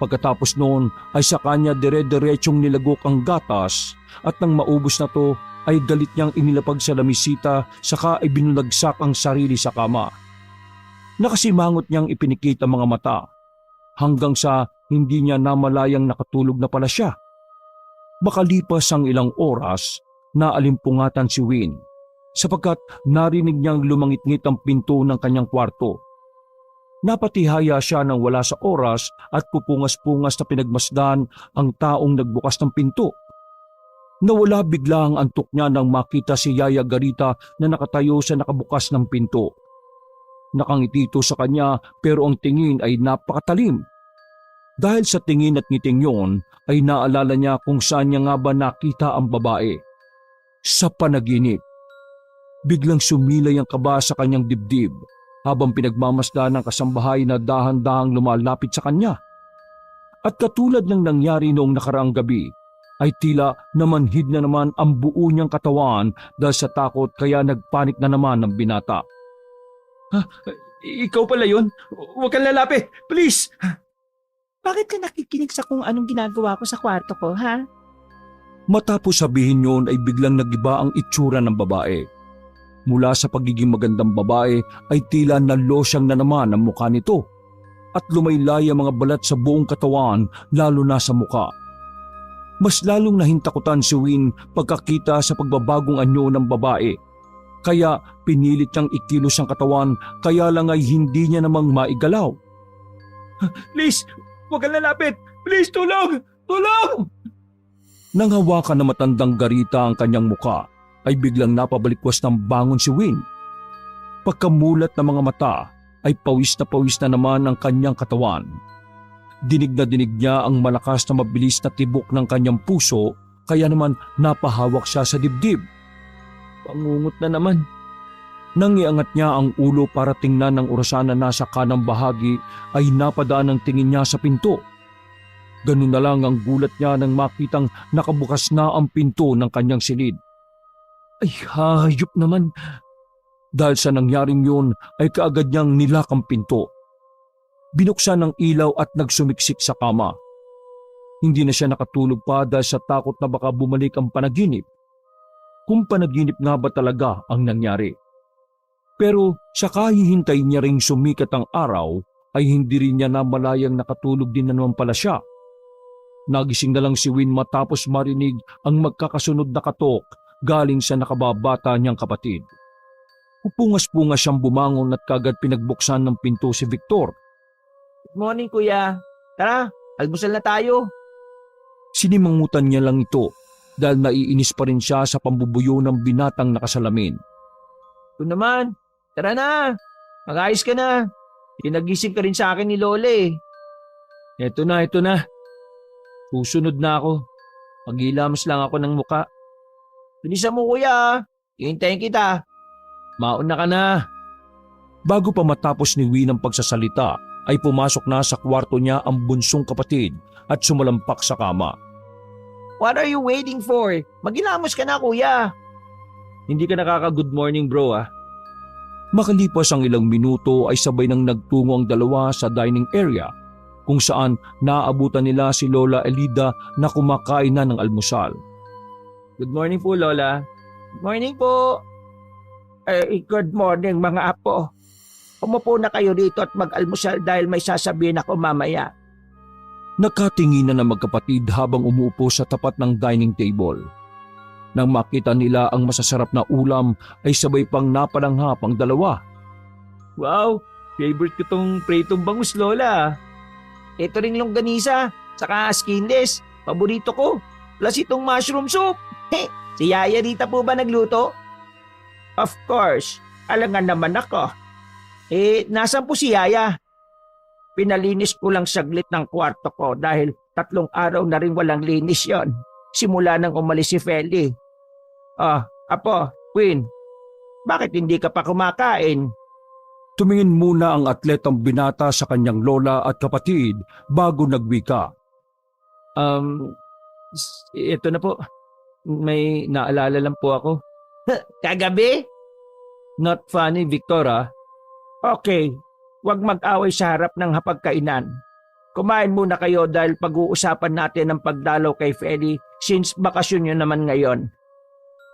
Pagkatapos noon ay sa kanya dire-diretsyong nilagok ang gatas at nang maubos na to ay galit niyang inilapag sa lamisita saka ay binulagsak ang sarili sa kama. Nakasimangot niyang ipinikit ang mga mata hanggang sa hindi niya namalayang nakatulog na pala siya. Makalipas ang ilang oras, naalimpungatan si Win sapagkat narinig niyang lumangit-ngit ang pinto ng kanyang kwarto. Napatihaya siya nang wala sa oras at pupungas-pungas na pinagmasdan ang taong nagbukas ng pinto. Nawala bigla ang antok niya nang makita si Yaya Garita na nakatayo sa nakabukas ng pinto. Nakangiti ito sa kanya pero ang tingin ay napakatalim. Dahil sa tingin at ngiting yon ay naalala niya kung saan niya nga ba nakita ang babae. Sa panaginip. Biglang sumilay ang kaba sa kanyang dibdib habang pinagmamasdan ng kasambahay na dahan-dahang lumalapit sa kanya. At katulad ng nangyari noong nakaraang gabi, ay tila namanhid na naman ang buo niyang katawan dahil sa takot kaya nagpanik na naman ang binata. Ikaw pala yun? Huwag kang lalapit, please! Bakit ka nakikinig sa kung anong ginagawa ko sa kwarto ko, ha? Matapos sabihin yon ay biglang nagiba ang itsura ng babae. Mula sa pagiging magandang babae ay tila nalosyang na naman ang mukha nito at lumaylay ang mga balat sa buong katawan lalo na sa mukha. Mas lalong nahintakutan si Win pagkakita sa pagbabagong anyo ng babae. Kaya pinilit niyang ikilos ang katawan kaya lang ay hindi niya namang maigalaw. Please, huwag kang lalapit! Please, tulong! Tulong! Nang hawakan na matandang Garita ang kanyang muka, ay biglang napabalikwas ng bangon si Win. Pagkamulat ng mga mata, ay pawis na naman ang kanyang katawan. Dinig na dinig niya ang malakas na mabilis na tibok ng kanyang puso, kaya naman napahawak siya sa dibdib. Pangungot na naman. Nang iangat niya ang ulo para tingnan ng orasan na nasa kanang bahagi, ay napadaan ang tingin niya sa pinto. Ganun na lang ang gulat niya nang makitang nakabukas na ang pinto ng kanyang silid. Ay, hayop naman. Dahil sa nangyaring yun ay kaagad niyang nilakang pinto. Binuksan ng ilaw at nagsumiksik sa kama. Hindi na siya nakatulog pa dahil sa takot na baka bumalik ang panaginip. Kung panaginip nga ba talaga ang nangyari. Pero sa kahihintay niya ring sumikat ang araw ay hindi rin niya namalayang nakatulog din na naman pala siya. Nagising na lang si Win matapos marinig ang magkakasunod na katok galing sa nakababata niyang kapatid. Upungas-pungas siyang bumangon at kagad pinagbuksan ng pinto si Victor. Good morning, kuya. Tara, almusal na tayo. Sinimangutan niya lang ito dahil naiinis pa rin siya sa pambubuyo ng binatang nakasalamin. Ito naman, tara na. Mag-ayos ka na. Pinagising ka rin sa akin ni Lola eh. Ito na. Susunod na ako. Maghilamos lang ako ng muka. Bilisan mo, kuya. Hihintayin kita. Mauna ka na. Bago pa matapos ni Win ang pagsasalita, ay pumasok na sa kwarto niya ang bunsong kapatid at sumalampak sa kama. What are you waiting for? Maghilamos ka na, kuya. Hindi ka nakaka-good morning bro ah. Makalipas ang ilang minuto ay sabay nang nagtungo ang dalawa sa dining area kung saan naabutan nila si Lola Elida na kumakain na ng almusal. Good morning po, Lola. Good morning po. Good morning mga apo. Umupo na kayo dito at mag-almusal dahil may sasabihin ako mamaya. Nakatinginan na magkapatid habang umuupo sa tapat ng dining table. Nang makita nila ang masasarap na ulam ay sabay pang napalanghap ang dalawa. Wow, favorite ko tong pritong bangus, Lola. Ito ring longganisa, saka skinless. Paborito ko. Plus itong mushroom soup. Si Yaya Rita po ba nagluto? Of course, alangan naman ako. Nasan po si Yaya? Pinalinis ko lang saglit ng kwarto ko dahil 3 araw na rin walang linis yon. Simula nang umalis si Feli. Apo, Queen, bakit hindi ka pa kumakain? Tumingin muna ang atletang binata sa kanyang lola at kapatid bago nagwika. Ito na po. May naalala lang po ako. Kagabi? Not funny, Victoria. Okay, huwag mag-away sa harap ng hapagkainan. Kumain muna kayo dahil pag-uusapan natin ang pagdalaw kay Feli since bakasyon nyo naman ngayon.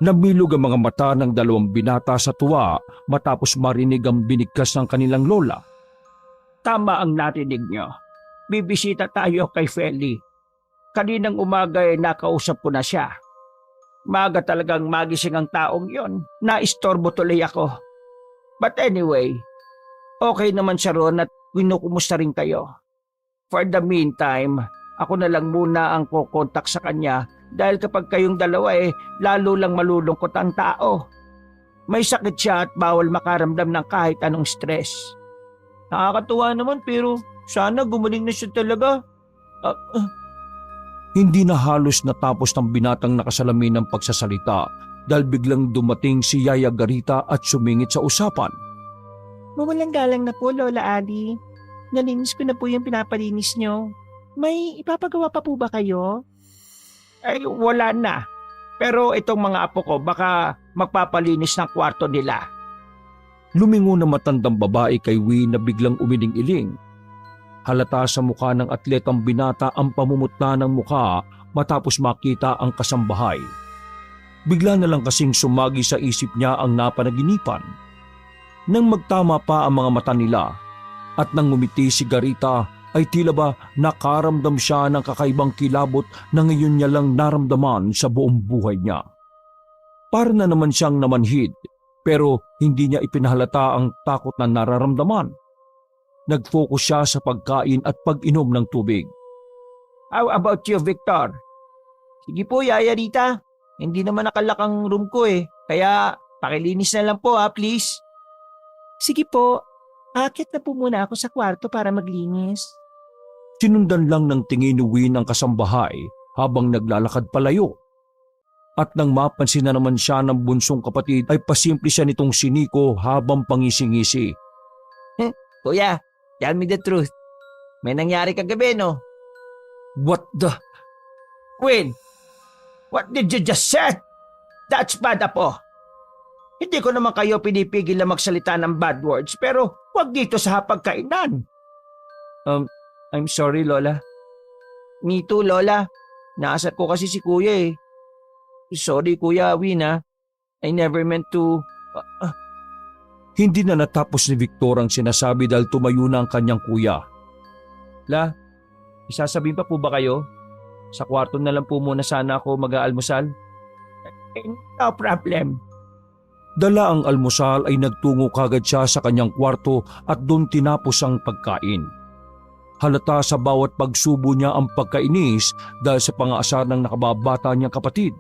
Namilog ang mga mata ng dalawang binata sa tuwa matapos marinig ang binigkas ng kanilang lola. Tama ang narinig nyo. Bibisita tayo kay Feli. Kaninang umaga ay nakausap ko na siya. Maga talagang magising ang taong yon. Naistorbo tuloy ako. But anyway, okay naman siya ron at kinukumusta rin kayo. For the meantime, ako na lang muna ang kukontak sa kanya dahil kapag kayong dalawa lalo lang malulungkot ang tao. May sakit siya at bawal makaramdam ng kahit anong stress. Nakakatuwa naman pero sana gumaling na siya talaga. Hindi na halos natapos ng binatang nakasalamin ng pagsasalita dahil biglang dumating si Yaya Garita at sumingit sa usapan. Mawalang galang na po, Lola Ali. Nalinis ko na po yung pinapalinis nyo. May ipapagawa pa po ba kayo? Wala na. Pero itong mga apo ko baka magpapalinis ng kwarto nila. Lumingo na matandang babae kay Win na biglang umiling-iling. Halata sa mukha ng atletang binata ang pamumutla ng mukha matapos makita ang kasambahay. Bigla na lang kasing sumagi sa isip niya ang napanaginipan. Nang magtama pa ang mga mata nila at nang ngumiti si Garita ay tila ba nakaramdam siya ng kakaibang kilabot na ngayon niya lang naramdaman sa buong buhay niya. Para na naman siyang namanhid pero hindi niya ipinahalata ang takot na nararamdaman. Nag-focus siya sa pagkain at pag-inom ng tubig. How about you, Victor? Sige po, Yaya Rita. Hindi naman nakalak ang room ko eh. Kaya pakilinis na lang po please. Sige po, akit na po muna ako sa kwarto para maglinis. Sinundan lang ng tingin ni Win ang kasambahay habang naglalakad palayo. At nang mapansin na naman siya ng bunsong kapatid ay pasimple siya nitong siniko habang pangisi-ngisi. Kuya, tell me the truth. May nangyari kagabi, no? What the? Quinn, what did you just say? That's bad, Apo. Hindi ko naman kayo pinipigil na magsalita ng bad words pero wag dito sa hapagkainan. I'm sorry, Lola. Me too, Lola. Naasar ko kasi si Kuya eh. Sorry, Kuya Win I never meant to... Hindi na natapos ni Victor ang sinasabi dahil tumayo na ang kanyang kuya. La, isasabihin pa po ba kayo? Sa kwarto na lang po muna sana ako mag-aalmusal. No problem. Dala ang almusal ay nagtungo kagad siya sa kanyang kwarto at doon tinapos ang pagkain. Halata sa bawat pagsubo niya ang pagkainis dahil sa pang-aasar ng nakababata niyang kapatid.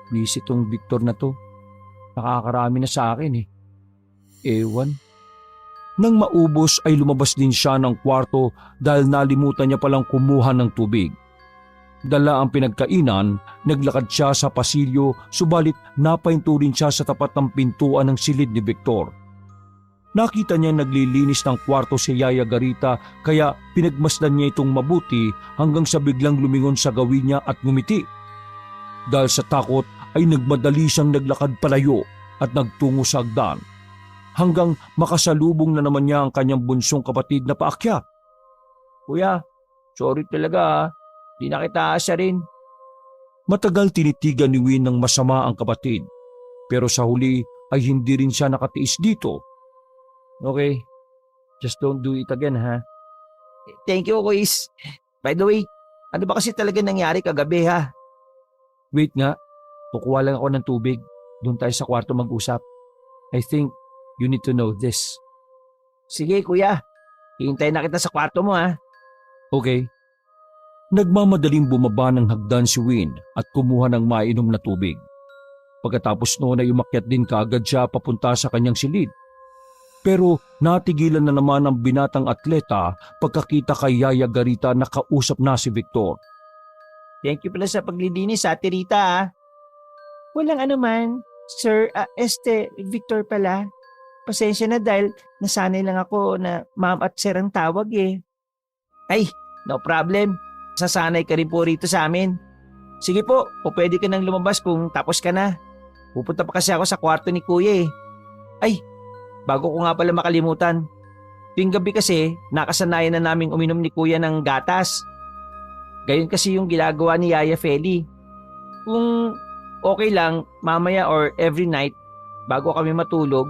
Please itong Victor na to. Nakakarami na sa akin eh. Ewan. Nang maubos ay lumabas din siya ng kwarto dahil nalimutan niya palang kumuha ng tubig. Dala ang pinagkainan, naglakad siya sa pasilyo subalit napahinto rin siya sa tapat ng pintuan ng silid ni Victor. Nakita niya naglilinis ng kwarto si Yaya Garita kaya pinagmasdan niya itong mabuti hanggang sa biglang lumingon sa gawin niya at ngumiti. Dahil sa takot ay nagmadali siyang naglakad palayo at nagtungo sa hagdan hanggang makasalubong na naman niya ang kanyang bunsong kapatid na paakyat. Kuya, sorry talaga Di na kita aasarin. Matagal tinitigan ni Win ng masama ang kapatid pero sa huli ay hindi rin siya nakatiis dito. Okay, just don't do it again Thank you, Kuis. By the way, ano ba kasi talaga nangyari kagabi Wait nga, kukuha lang ako ng tubig. Doon tayo sa kwarto mag-usap. I think you need to know this. Sige, kuya. Hihintayin na kita sa kwarto mo Okay. Nagmamadaling bumaba ng hagdan si Win at kumuha ng mainom na tubig. Pagkatapos noon ay umakyat din kaagad siya papunta sa kanyang silid. Pero natigilan na naman ang binatang atleta pagkakita kay Yaya Garita na kausap na si Victor. Thank you pala sa paglilinis, Ate Rita Walang anuman. Sir, Victor pala. Pasensya na dahil nasanay lang ako na ma'am at sir ang tawag Ay, no problem. Sasanay ka rin po rito sa amin. Sige po, o pwede ka nang lumabas kung tapos ka na. Pupunta pa kasi ako sa kwarto ni Kuya Ay, bago ko nga pala makalimutan. Tuwing gabi kasi, nakasanayan na naming uminom ni Kuya ng gatas. Gayon kasi yung ginagawa ni Yaya Feli. Kung okay lang, mamaya or every night, bago kami matulog,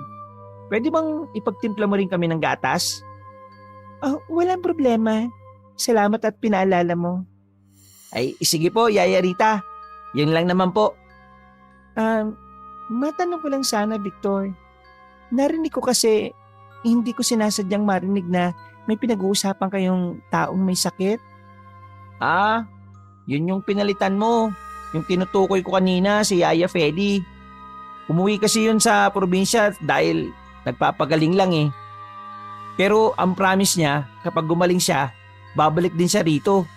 pwede bang ipagtimpla mo rin kami ng gatas? Walang problema. Salamat at pinaalala mo. Ay, sige po, Yaya Rita. Yun lang naman po. Matanong ko lang sana, Victor. Narinig ko kasi hindi ko sinasadyang marinig na may pinag-uusapan kayong taong may sakit. Yun yung pinalitan mo. Yung tinutukoy ko kanina, si Yaya Feli. Umuwi kasi yun sa probinsya dahil nagpapagaling lang Pero ang promise niya, kapag gumaling siya, babalik din siya rito.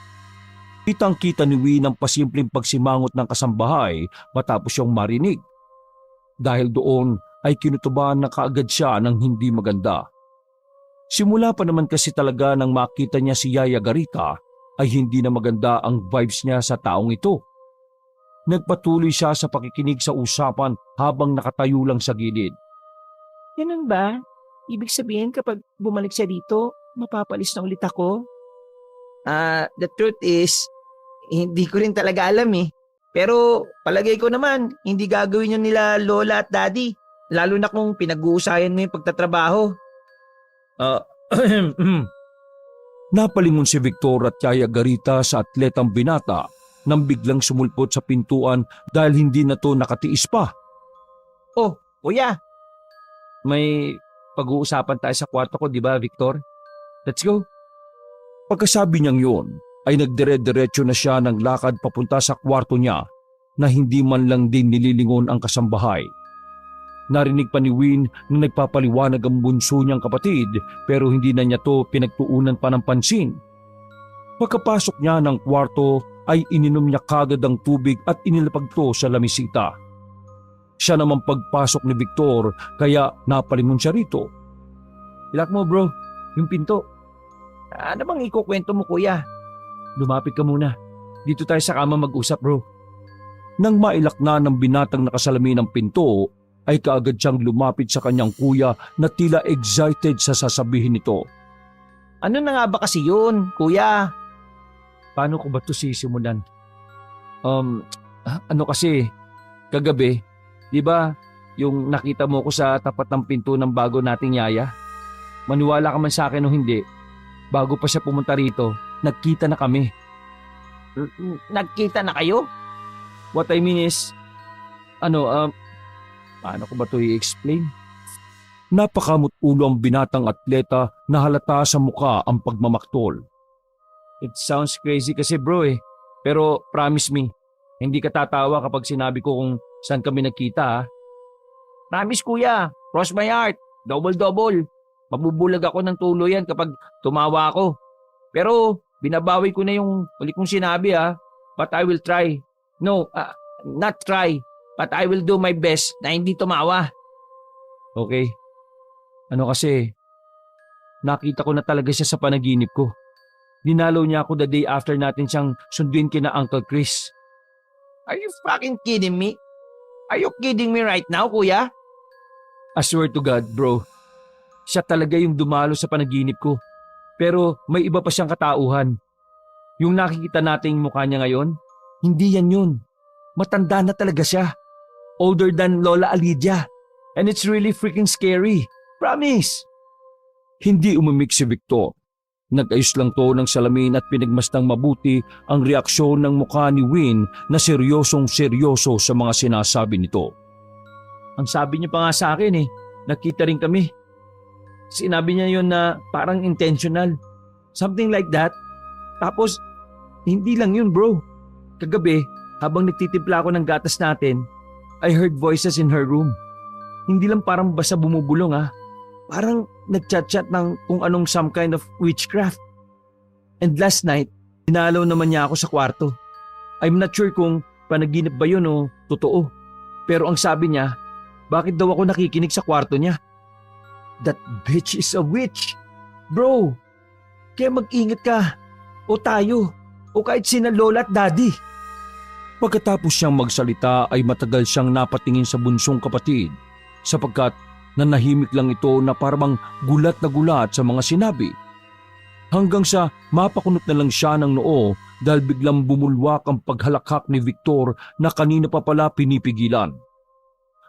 Kitang-kita ni Win ang pasimpleng pagsimangot ng kasambahay matapos siyang marinig. Dahil doon ay kinutubahan na kaagad siya ng hindi maganda. Simula pa naman kasi talaga nang makita niya si Yaya Garita ay hindi na maganda ang vibes niya sa taong ito. Nagpatuloy siya sa pakikinig sa usapan habang nakatayo lang sa gilid. Ganun ba? Ibig sabihin kapag bumalik siya dito, mapapalis na ulit ako? The truth is, hindi ko rin talaga alam Pero palagay ko naman, hindi gagawin yun nila Lola at Daddy. Lalo na kung pinag-uusayan mo yung pagtatrabaho. Napalingon si Victor at Yaya Garita sa atletang binata nang biglang sumulpot sa pintuan dahil hindi na to nakatiis pa. Oh, kuya. May pag-uusapan tayo sa kwarto ko, di ba, Victor? Let's go. Pagkasabi niyang yun, ay nagdire-diretso na siya ng lakad papunta sa kwarto niya na hindi man lang din nililingon ang kasambahay. Narinig pa ni Win na nagpapaliwanag ang bunso niyang kapatid pero hindi na niya to pinagtuunan pa ng pansin. Pagkapasok niya ng kwarto ay ininom niya kagad ang tubig at inilapag to sa lamisita. Siya naman pagpasok ni Victor kaya napalingon siya rito. Ilak mo bro, yung pinto. Ano bang ikukwento mo kuya? Lumapit ka muna. Dito tayo sa kama mag-usap bro. Nang mailak na ng binatang nakasalamin ng pinto, ay kaagad siyang lumapit sa kanyang kuya na tila excited sa sasabihin nito. Ano na nga ba kasi yun, kuya? Paano ko ba ito sisimulan? Ano kasi, kagabi, di ba yung nakita mo ko sa tapat ng pinto ng bago nating yaya? Maniwala ka man sa akin o hindi, bago pa siya pumunta rito, nagkita na kami. Nagkita na kayo? What I mean is, paano ko ba ito i-explain? Napakamot-ulo ang binatang atleta na halata sa muka ang pagmamaktol. It sounds crazy kasi bro pero promise me, hindi ka tatawa kapag sinabi ko kung saan kami nagkita ha? Promise kuya, cross my heart, double-double. Mabubulag ako ng tuluyan kapag tumawa ako. Pero binabawi ko na yung uli kong sinabi but I will try. No, not try, but I will do my best na hindi tumawa. Okay. Ano kasi, nakita ko na talaga siya sa panaginip ko. Dinalaw niya ako the day after natin siyang sunduin kina Uncle Chris. Are you fucking kidding me? Are you kidding me right now, kuya? I swear to God, bro. Siya talaga yung dumalo sa panaginip ko. Pero may iba pa siyang katauhan. Yung nakikita nating mukha niya ngayon, hindi yan yun. Matanda na talaga siya. Older than Lola Alidia. And it's really freaking scary. Promise! Hindi umimik si Victor. Nag-ayos lang to ng salamin at pinagmastang mabuti ang reaksyon ng mukha ni Win na seryosong-seryoso sa mga sinasabi nito. Ang sabi niya pa nga sa akin nakita rin kami. Sinabi niya yon na parang intentional. Something like that. Tapos, hindi lang yun bro. Kagabi, habang nagtitimpla ako ng gatas natin, I heard voices in her room. Hindi lang parang basta bumubulong Parang nagchat-chat ng kung anong some kind of witchcraft. And last night, dinalaw naman niya ako sa kwarto. I'm not sure kung panaginip ba yun o totoo. Pero ang sabi niya, bakit daw ako nakikinig sa kwarto niya? That bitch is a witch. Bro, kaya mag-ingat ka. O tayo. O kahit sina Lola at Daddy. Pagkatapos siyang magsalita ay matagal siyang napatingin sa bunsong kapatid sapagkat nanahimik lang ito na parang gulat na gulat sa mga sinabi. Hanggang sa mapakunot na lang siya ng noo dahil biglang bumulwak ang paghalakhak ni Victor na kanina pa pala pinipigilan.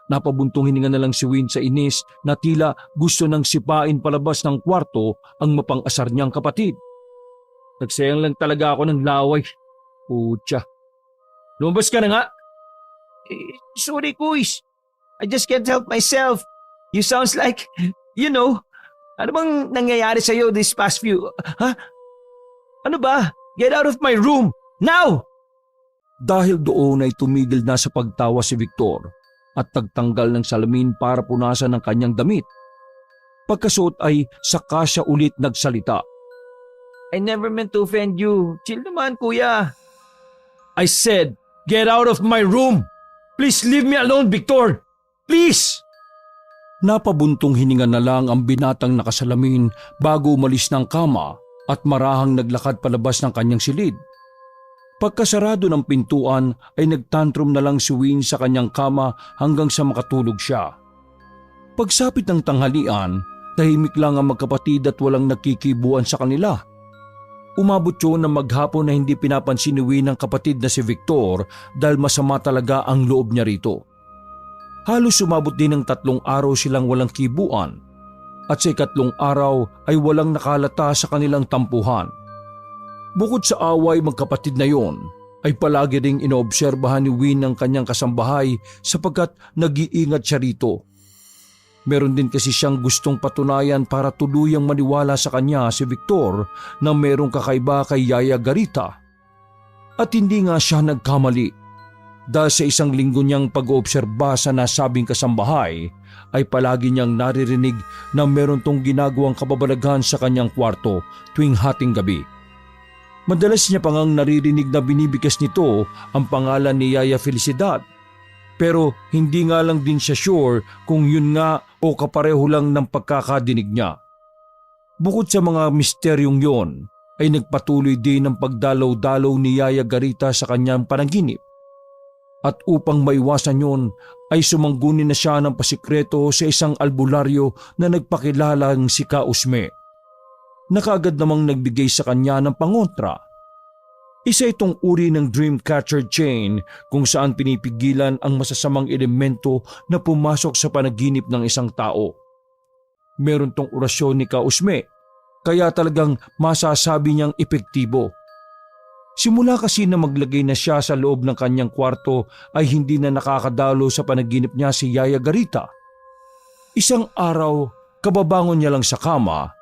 Napabuntong hininga na lang si Win sa inis na tila gusto nang sipain palabas ng kwarto ang mapang-asar niyang kapatid. Nagsayang lang talaga ako ng laway. Putya. Lumabas ka na nga. Sorry kuys. I just can't help myself. You sounds like, ano bang nangyayari sa'yo this past few, Ano ba? Get out of my room! Now! Dahil doon ay tumigil na sa pagtawa si Victor at nagtanggal ng salamin para punasan ng kanyang damit. Pagkasuot ay saka siya ulit nagsalita. I never meant to offend you. Chill naman, kuya. I said, get out of my room! Please leave me alone, Victor! Please! Napabuntong hininga na lang ang binatang nakasalamin bago umalis ng kama at marahang naglakad palabas ng kanyang silid. Pagkasarado ng pintuan ay nagtantrum na lang si Win sa kanyang kama hanggang sa makatulog siya. Pagsapit ng tanghalian, tahimik lang ang magkapatid at walang nakikibuan sa kanila. Umabot yun ng maghapon na hindi pinapansin ni Win ng kapatid na si Victor dahil masama talaga ang loob niya rito. Halos umabot din ng 3 araw silang walang kibuan at sa 4 araw ay walang nakalata sa kanilang tampuhan. Bukod sa away magkapatid na yon, ay palagi ring inoobserbahan ni Win ang kanyang kasambahay sapagkat nag-iingat siya rito. Meron din kasi siyang gustong patunayan para tuluyang maniwala sa kanya si Victor na merong kakaiba kay Yaya Garita. At hindi nga siya nagkamali. Dahil sa isang linggo niyang pag-oobserba sa nasabing kasambahay, ay palagi niyang naririnig na meron tong ginagawang kababalaghan sa kanyang kwarto tuwing hating gabi. Madalas niya pang naririnig na binibigas nito ang pangalan ni Yaya Felicidad. Pero hindi nga lang din siya sure kung yun nga o kapareho lang ng pagkakadinig niya. Bukod sa mga misteryong yon, ay nagpatuloy din ang pagdalaw-dalaw ni Yaya Garita sa kanyang panaginip. At upang maiwasan yon, ay sumanggunin na siya ng pasikreto sa isang albularyo na nagpakilalang si Kausme. Nakaagad namang nagbigay sa kanya ng pangontra. Isa itong uri ng dreamcatcher chain kung saan pinipigilan ang masasamang elemento na pumasok sa panaginip ng isang tao. Meron tong orasyon ni Kausme, kaya talagang masasabi niyang epektibo. Simula kasi na maglagay na siya sa loob ng kanyang kwarto ay hindi na nakakadalo sa panaginip niya si Yaya Garita. Isang araw, kababangon niya lang sa kama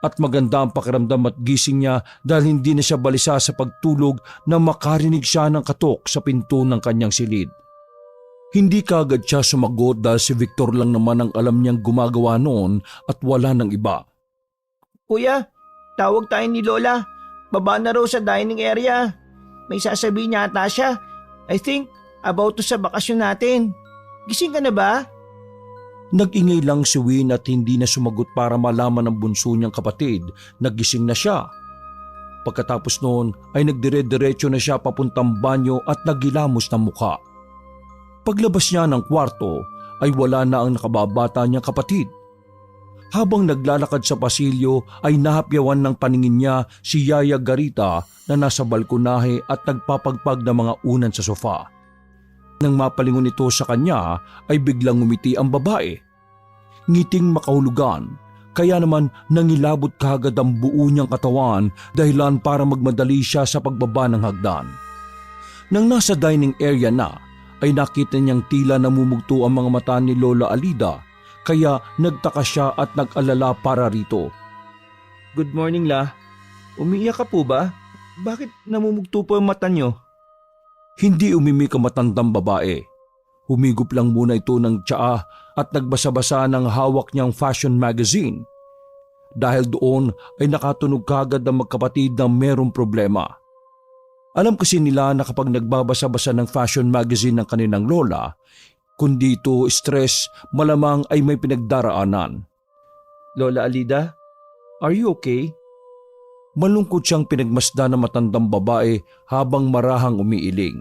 at maganda ang pakiramdam at gising niya dahil hindi na siya balisa sa pagtulog na makarinig siya ng katok sa pinto ng kanyang silid. Hindi kaagad siya sumagot dahil si Victor lang naman ang alam niyang gumagawa noon at wala ng iba. Kuya, tawag tayo ni Lola. Baba na raw sa dining area. May sasabihin niya ata siya. I think about to sa bakasyon natin. Gising ka na ba? Nag-ingay lang si Win at hindi na sumagot para malaman ng bunso niyang kapatid na gising na siya. Pagkatapos noon ay nagdire-diretso na siya papuntang banyo at nagilamos ng mukha. Paglabas niya ng kwarto ay wala na ang nakababata niyang kapatid. Habang naglalakad sa pasilyo ay nahapyawan ng paningin niya si Yaya Garita na nasa balkonahe at nagpapagpag ng mga unan sa sofa. Nang mapalingon ito sa kanya ay biglang ngumiti ang babae. Ngiting makahulugan, kaya naman nangilabot kaagad ang buo niyang katawan dahilan para magmadali siya sa pagbaba ng hagdan. Nang nasa dining area na, ay nakita niyang tila namumugto ang mga mata ni Lola Alida, kaya nagtaka siya at nag-alala para rito. Good morning, La. Umiiyak ka po ba? Bakit namumugto po ang mata niyo? Hindi umimik ang matandang babae. Humigop lang muna ito ng tsaa at nagbasa-basa ng hawak niyang fashion magazine. Dahil doon ay nakatunog kaagad ang magkapatid na merong problema. Alam kasi nila na kapag nagbabasa-basa ng fashion magazine ng kanilang lola, kundi ito stress, malamang ay may pinagdaraanan. Lola Alida, are you okay? Malungkot siyang pinagmasdan ng matandang babae habang marahang umiiling.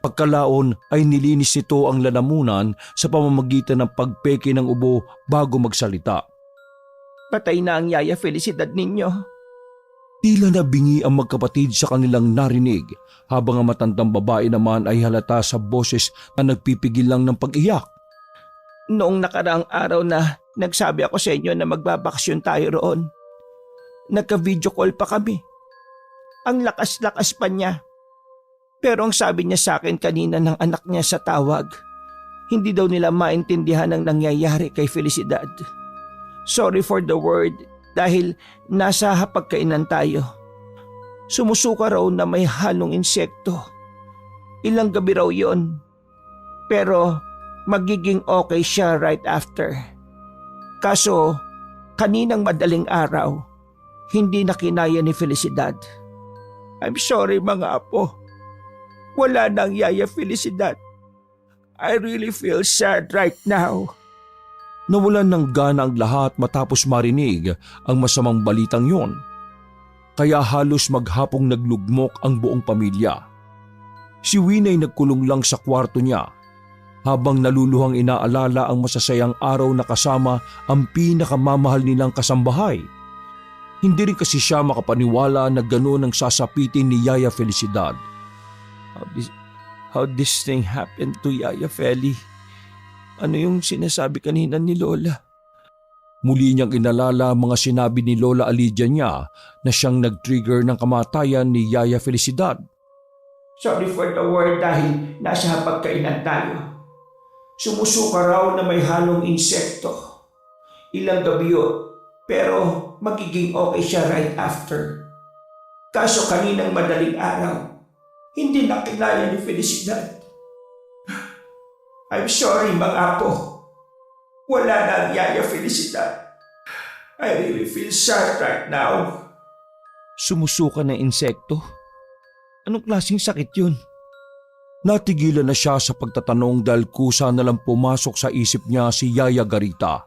Pagkalaon ay nilinis nito ang lalamunan sa pamamagitan ng pagpeke ng ubo bago magsalita. Patay na ang Yaya Felicidad ninyo. Tila nabingi ang magkapatid sa kanilang narinig habang ang matandang babae naman ay halata sa boses na nagpipigil lang ng pag-iyak. Noong nakaraang araw na nagsabi ako sa inyo na magbabakasyon tayo roon. Nagka-video call pa kami. Ang lakas-lakas pa niya. Pero ang sabi niya sa akin kanina ng anak niya sa tawag, hindi daw nila maintindihan ang nangyayari kay Felicidad. Sorry for the word dahil nasa hapagkainan tayo. Sumusuka raw na may halong insekto. Ilang gabi raw yon. Pero magiging okay siya right after. Kaso kaninang madaling araw, hindi na kinaya ni Felicidad. I'm sorry mga apo. Wala nang Yaya Felicidad. I really feel sad right now. Nawalan ng gana ang lahat matapos marinig ang masamang balitang yon. Kaya halos maghapong naglugmok ang buong pamilya. Si Winnie ay nagkulong lang sa kwarto niya habang naluluhang inaalala ang masasayang araw na kasama ang pinakamamahal nilang kasambahay. Hindi rin kasi siya makapaniwala na gano'n ang sasapitin ni Yaya Felicidad. How this thing happened to Yaya Feli? Ano yung sinasabi kanina ni Lola? Muli niyang inalala mga sinabi ni Lola Alidia niya na siyang nag-trigger ng kamatayan ni Yaya Felicidad. Sorry for the word dahil nasa hapagkainan tayo. Sumusuka raw na may halong insekto. Ilang gabi yun, pero magiging okay siya right after. Kaso kaninang madaling araw, hindi nakilala ni Felicidad. I'm sorry, mga apo. Wala na ang Yaya Felicidad. I really feel sad right now. Sumusuka na insekto? Anong klaseng sakit yun? Natigilan na siya sa pagtatanong dahil kusa na lang pumasok sa isip niya si Yaya Garita.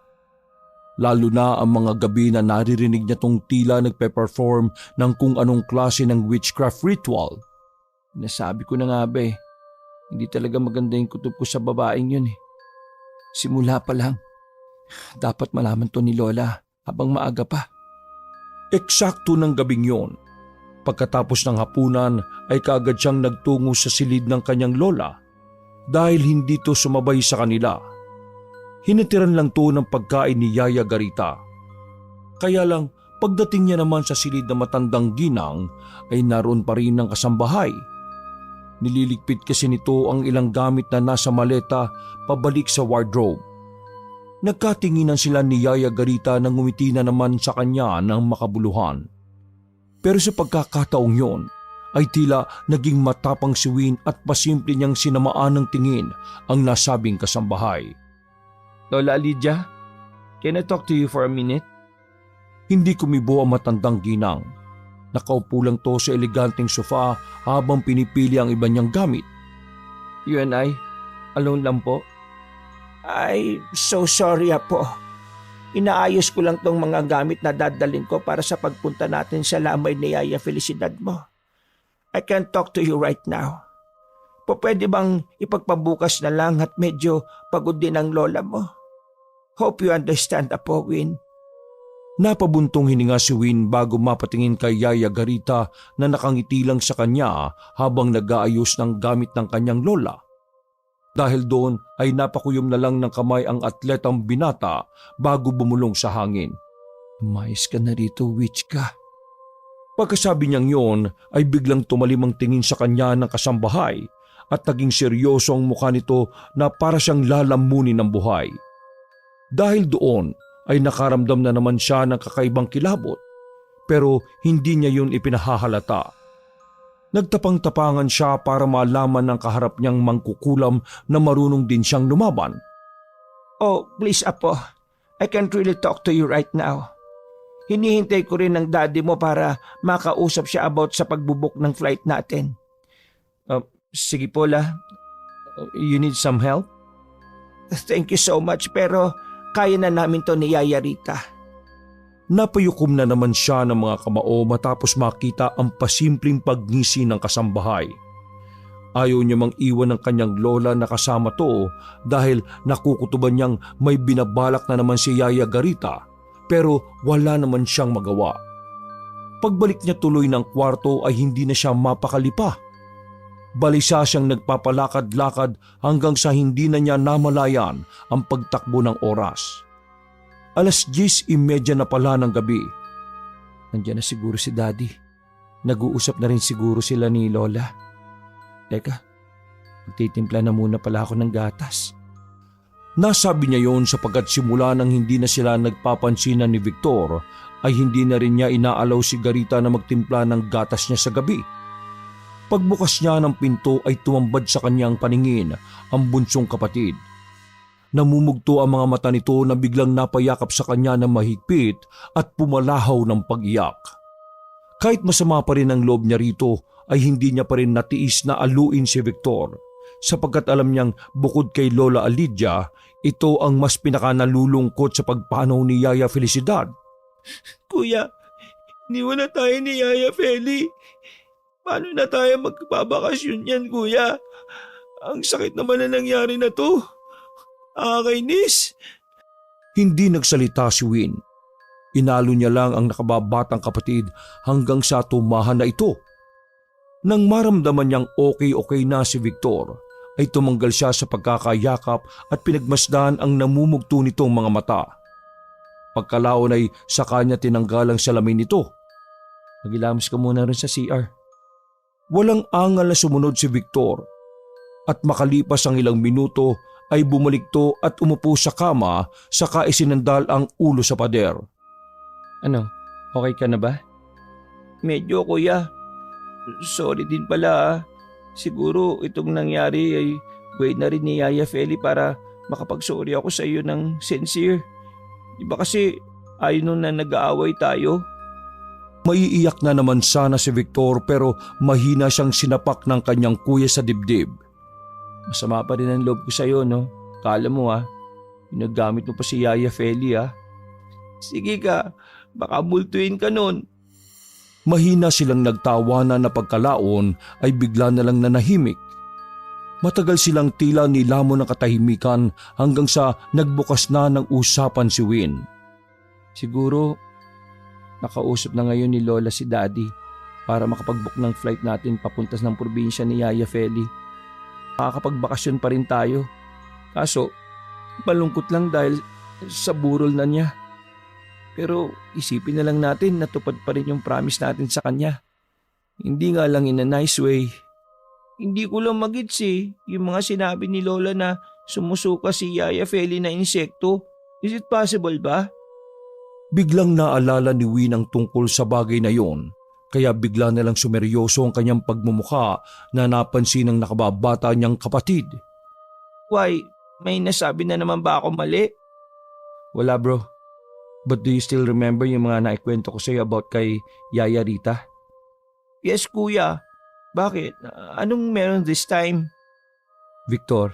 Lalo na ang mga gabi na naririnig niya tong tila nagpe-perform ng kung anong klase ng witchcraft ritual. Nasabi ko na nga ba hindi talaga maganda yung kutob ko sa babaeng yun Simula pa lang. Dapat malaman to ni Lola habang maaga pa. Eksakto ng gabing yon. Pagkatapos ng hapunan ay kaagad siyang nagtungo sa silid ng kanyang lola dahil hindi to sumabay sa kanila. Hinatiran lang to ng pagkain ni Yaya Garita. Kaya lang pagdating niya naman sa silid na matandang ginang ay naroon pa rin ang kasambahay. Nililigpit kasi nito ang ilang gamit na nasa maleta pabalik sa wardrobe. Nagkatinginan sila ni Yaya Garita nang ngumiti na naman sa kanya ng makabuluhan. Pero sa pagkakataong yon ay tila naging matapang si Win at pasimple niyang sinamaan ng tingin ang nasabing kasambahay. Lola Lydia, can I talk to you for a minute? Hindi kumibo ang matandang ginang. Nakaupo lang to sa eleganteng sofa habang pinipili ang iba niyang gamit. You and I, alone lang po? Ay, so sorry apo. Inaayos ko lang tong mga gamit na dadalhin ko para sa pagpunta natin sa lamay ni Yaya Felicidad mo. I can't talk to you right now. Pwede bang ipagpabukas na lang at medyo pagod din ang lola mo? Hope you understand, Apo Win. Napabuntong hininga si Win bago mapatingin kay Yaya Garita na nakangiti lang sa kanya habang nag-aayos ng gamit ng kanyang lola. Dahil doon ay napakuyom na lang ng kamay ang atletang binata bago bumulong sa hangin. Mais ka na rito, witch ka. Pagkasabi niyang yon ay biglang tumalim ang tingin sa kanya ng kasambahay at naging seryoso ang mukha nito na para siyang lalamunin ng buhay. Dahil doon ay nakaramdam na naman siya ng kakaibang kilabot pero hindi niya yun ipinahahalata. Nagtapang-tapangan siya para malaman ng kaharap niyang mangkukulam na marunong din siyang lumaban. Oh, please Apo, I can't really talk to you right now. Hinihintay ko rin ng daddy mo para makausap siya about sa pagbubuk ng flight natin. Sige po la, you need some help? Thank you so much pero kaya na namin to ni Yaya Rita. Napayukom na naman siya ng mga kamao matapos makita ang pasimpleng pagngisi ng kasambahay. Ayaw niya mang iwan ng kanyang lola na kasama to dahil nakukutuban niyang may binabalak na naman si Yaya Garita pero wala naman siyang magawa. Pagbalik niya tuloy ng kwarto ay hindi na siya mapakalipa. Balisa siyang nagpapalakad-lakad hanggang sa hindi na niya namalayan ang pagtakbo ng oras. 10:30 na pala ng gabi. Nandiyan na siguro si Daddy. Nag-uusap na rin siguro sila ni Lola. Teka, magtitimpla na muna pala ako ng gatas. Nasabi niya yon sapagkat simula nang hindi na sila nagpapansinan ni Victor ay hindi na rin niya inaalaw si Garita na magtimpla ng gatas niya sa gabi. Pagbukas niya ng pinto ay tumambad sa kanyang paningin ang bunsong kapatid. Namumugto ang mga mata nito na biglang napayakap sa kanya ng mahigpit at pumalahaw ng pag-iyak. Kahit masama pa rin ang loob niya rito ay hindi niya pa rin natiis na aluin si Victor sapagkat alam niyang bukod kay Lola Lydia, ito ang mas pinakanalulungkot sa pagpanaw ni Yaya Felicidad. Kuya, iniwan na tayo ni Yaya Feli. Paano na tayo magbabakasyon yan, kuya? Ang sakit naman na nangyari na to. Nakakainis. Hindi nagsalita si Win. Inalo niya lang ang nakababatang kapatid hanggang sa tumahan na ito. Nang maramdaman niyang okay na si Victor, ay tumanggal siya sa pagkakayakap at pinagmasdan ang namumugto nitong mga mata. Pagkalaon ay saka niya tinanggal ang salamin nito. Magilamos ka muna rin sa CR. Walang angal na sumunod si Victor at makalipas ang ilang minuto ay bumalikto at umupo sa kama saka isinandal ang ulo sa pader. Ano, okay ka na ba? Medyo kuya. Sorry din pala ah. Siguro itong nangyari ay way na rin ni Yaya Feli para makapag-sorry ako sa iyo ng sincere. Di ba kasi ayaw nun na nag-aaway tayo? Maiiyak na naman sana si Victor pero mahina siyang sinapak ng kanyang kuya sa dibdib. Masama pa rin ang loob ko sa iyo, no? Kala mo ah, ginagamit mo pa si Yaya Feli ah. Sige ka, baka multuin ka nun. Mahina silang nagtawanan na pagkalaon ay bigla na lang nanahimik. Matagal silang tila nilamon ng katahimikan hanggang sa nagbukas na ng usapan si Win. Siguro, nakausap na ngayon ni Lola si Daddy para makapag-book ng flight natin papuntas ng probinsya ni Yaya Feli. Makakapagbakasyon pa rin tayo. Kaso, malungkot lang dahil sa burol na niya. Pero isipin na lang natin na tupad pa rin yung promise natin sa kanya. Hindi nga lang in a nice way. Hindi ko lang magits yung mga sinabi ni Lola na sumusuka si Yaya Feli na insekto. Is it possible ba? Biglang naalala ni Win ang tungkol sa bagay na yon, kaya bigla na lang sumeryoso ang kanyang pagmumukha na napansin ng nakababata niyang kapatid. Why? May nasabi na naman ba ako mali? Wala bro. But do you still remember yung mga naikwento ko sa iyo about kay Yaya Rita? Yes kuya. Bakit? Anong meron this time? Victor,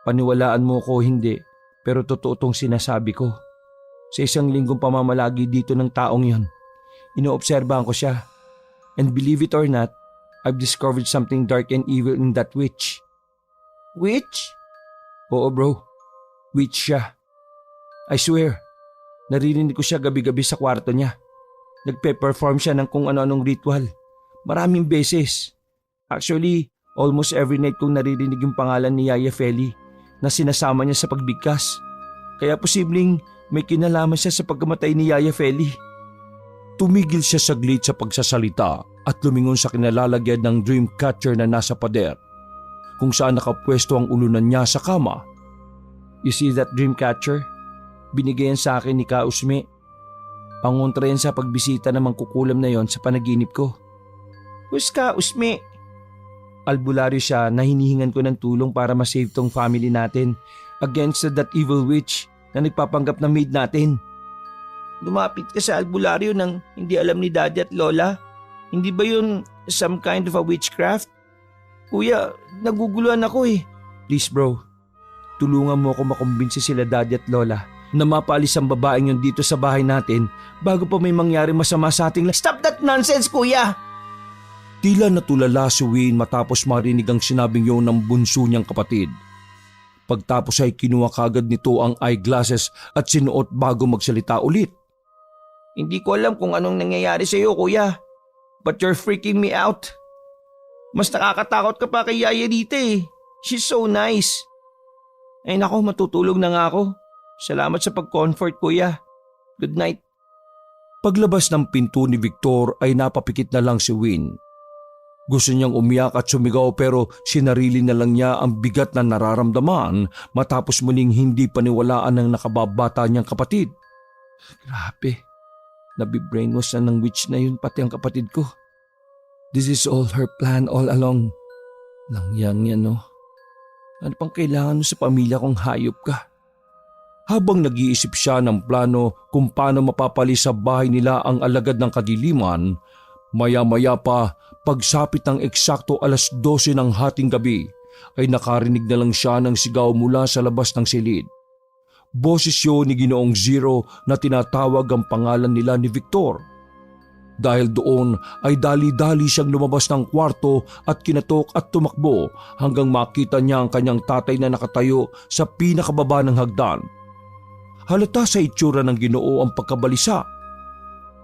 paniwalaan mo ko hindi, pero totoo tong sinasabi ko. Sa isang linggong pamamalagi dito ng taong yon, inoobserbahan ko siya. And believe it or not, I've discovered something dark and evil in that witch. Witch? Oo bro, witch siya. I swear, naririnig ko siya gabi-gabi sa kwarto niya. Nagpe-perform siya ng kung ano-anong ritual. Maraming beses. Actually, almost every night kong naririnig yung pangalan ni Yaya Feli na sinasama niya sa pagbigkas. Kaya posibleng may kinalaman siya sa pagkamatay ni Yaya Feli. Tumigil siya saglit sa pagsasalita at lumingon sa kinalalagyan ng dream catcher na nasa pader, kung saan nakapwesto ang ulunan niya sa kama. You see that dream catcher? Binigay yan sa akin ni Ka Usme. Pangontra yan sa pagbisita ng mangkukulam na yon sa panaginip ko. Who's Ka Usme? Albularyo siya na hinihingan ko ng tulong para masave tong family natin against that evil witch na nagpapanggap na maid natin. Lumapit ka sa albularyo nang hindi alam ni Daddy at Lola. Hindi ba yun some kind of a witchcraft? Kuya, naguguluhan ako eh. Please bro, tulungan mo ako makumbinsi sila Daddy at Lola na mapalis ang babaeng yun dito sa bahay natin bago pa may mangyari masama sa ating Stop that nonsense, kuya! Tila natulala si Win matapos marinig ang sinabing yun ng bunso niyang kapatid. Pagtapos ay kinuha kagad nito ang eyeglasses at sinuot bago magsalita ulit. Hindi ko alam kung anong nangyayari sa iyo, kuya. But you're freaking me out. Mas nakakatakot ka pa kay Yaya dito eh. She's so nice. Ay nako, matutulog na nga ako. Salamat sa pag-comfort, kuya. Good night. Paglabas ng pinto ni Victor ay napapikit na lang si Win. Gusto niyang umiyak at sumigaw pero sinarili na lang niya ang bigat na nararamdaman matapos muling hindi paniwalaan ng nakababata niyang kapatid. Grabe, nabibrainwash na ng witch na yun pati ang kapatid ko. This is all her plan all along. Langyang yan no. Ano pang kailangan mo sa pamilya kung hayop ka? Habang nag-iisip siya ng plano kung paano mapapalis sa bahay nila ang alagad ng kadiliman, maya-maya pa, pagsapit ng eksakto 12:00 ng hating gabi, ay nakarinig na lang siya ng sigaw mula sa labas ng silid. Boses yun ni Ginoong Zero na tinatawag ang pangalan nila ni Victor. Dahil doon ay dali-dali siyang lumabas ng kwarto at kinatok at tumakbo hanggang makita niya ang kanyang tatay na nakatayo sa pinakababa ng hagdan. Halata sa itsura ng Ginoo ang pagkabalisa.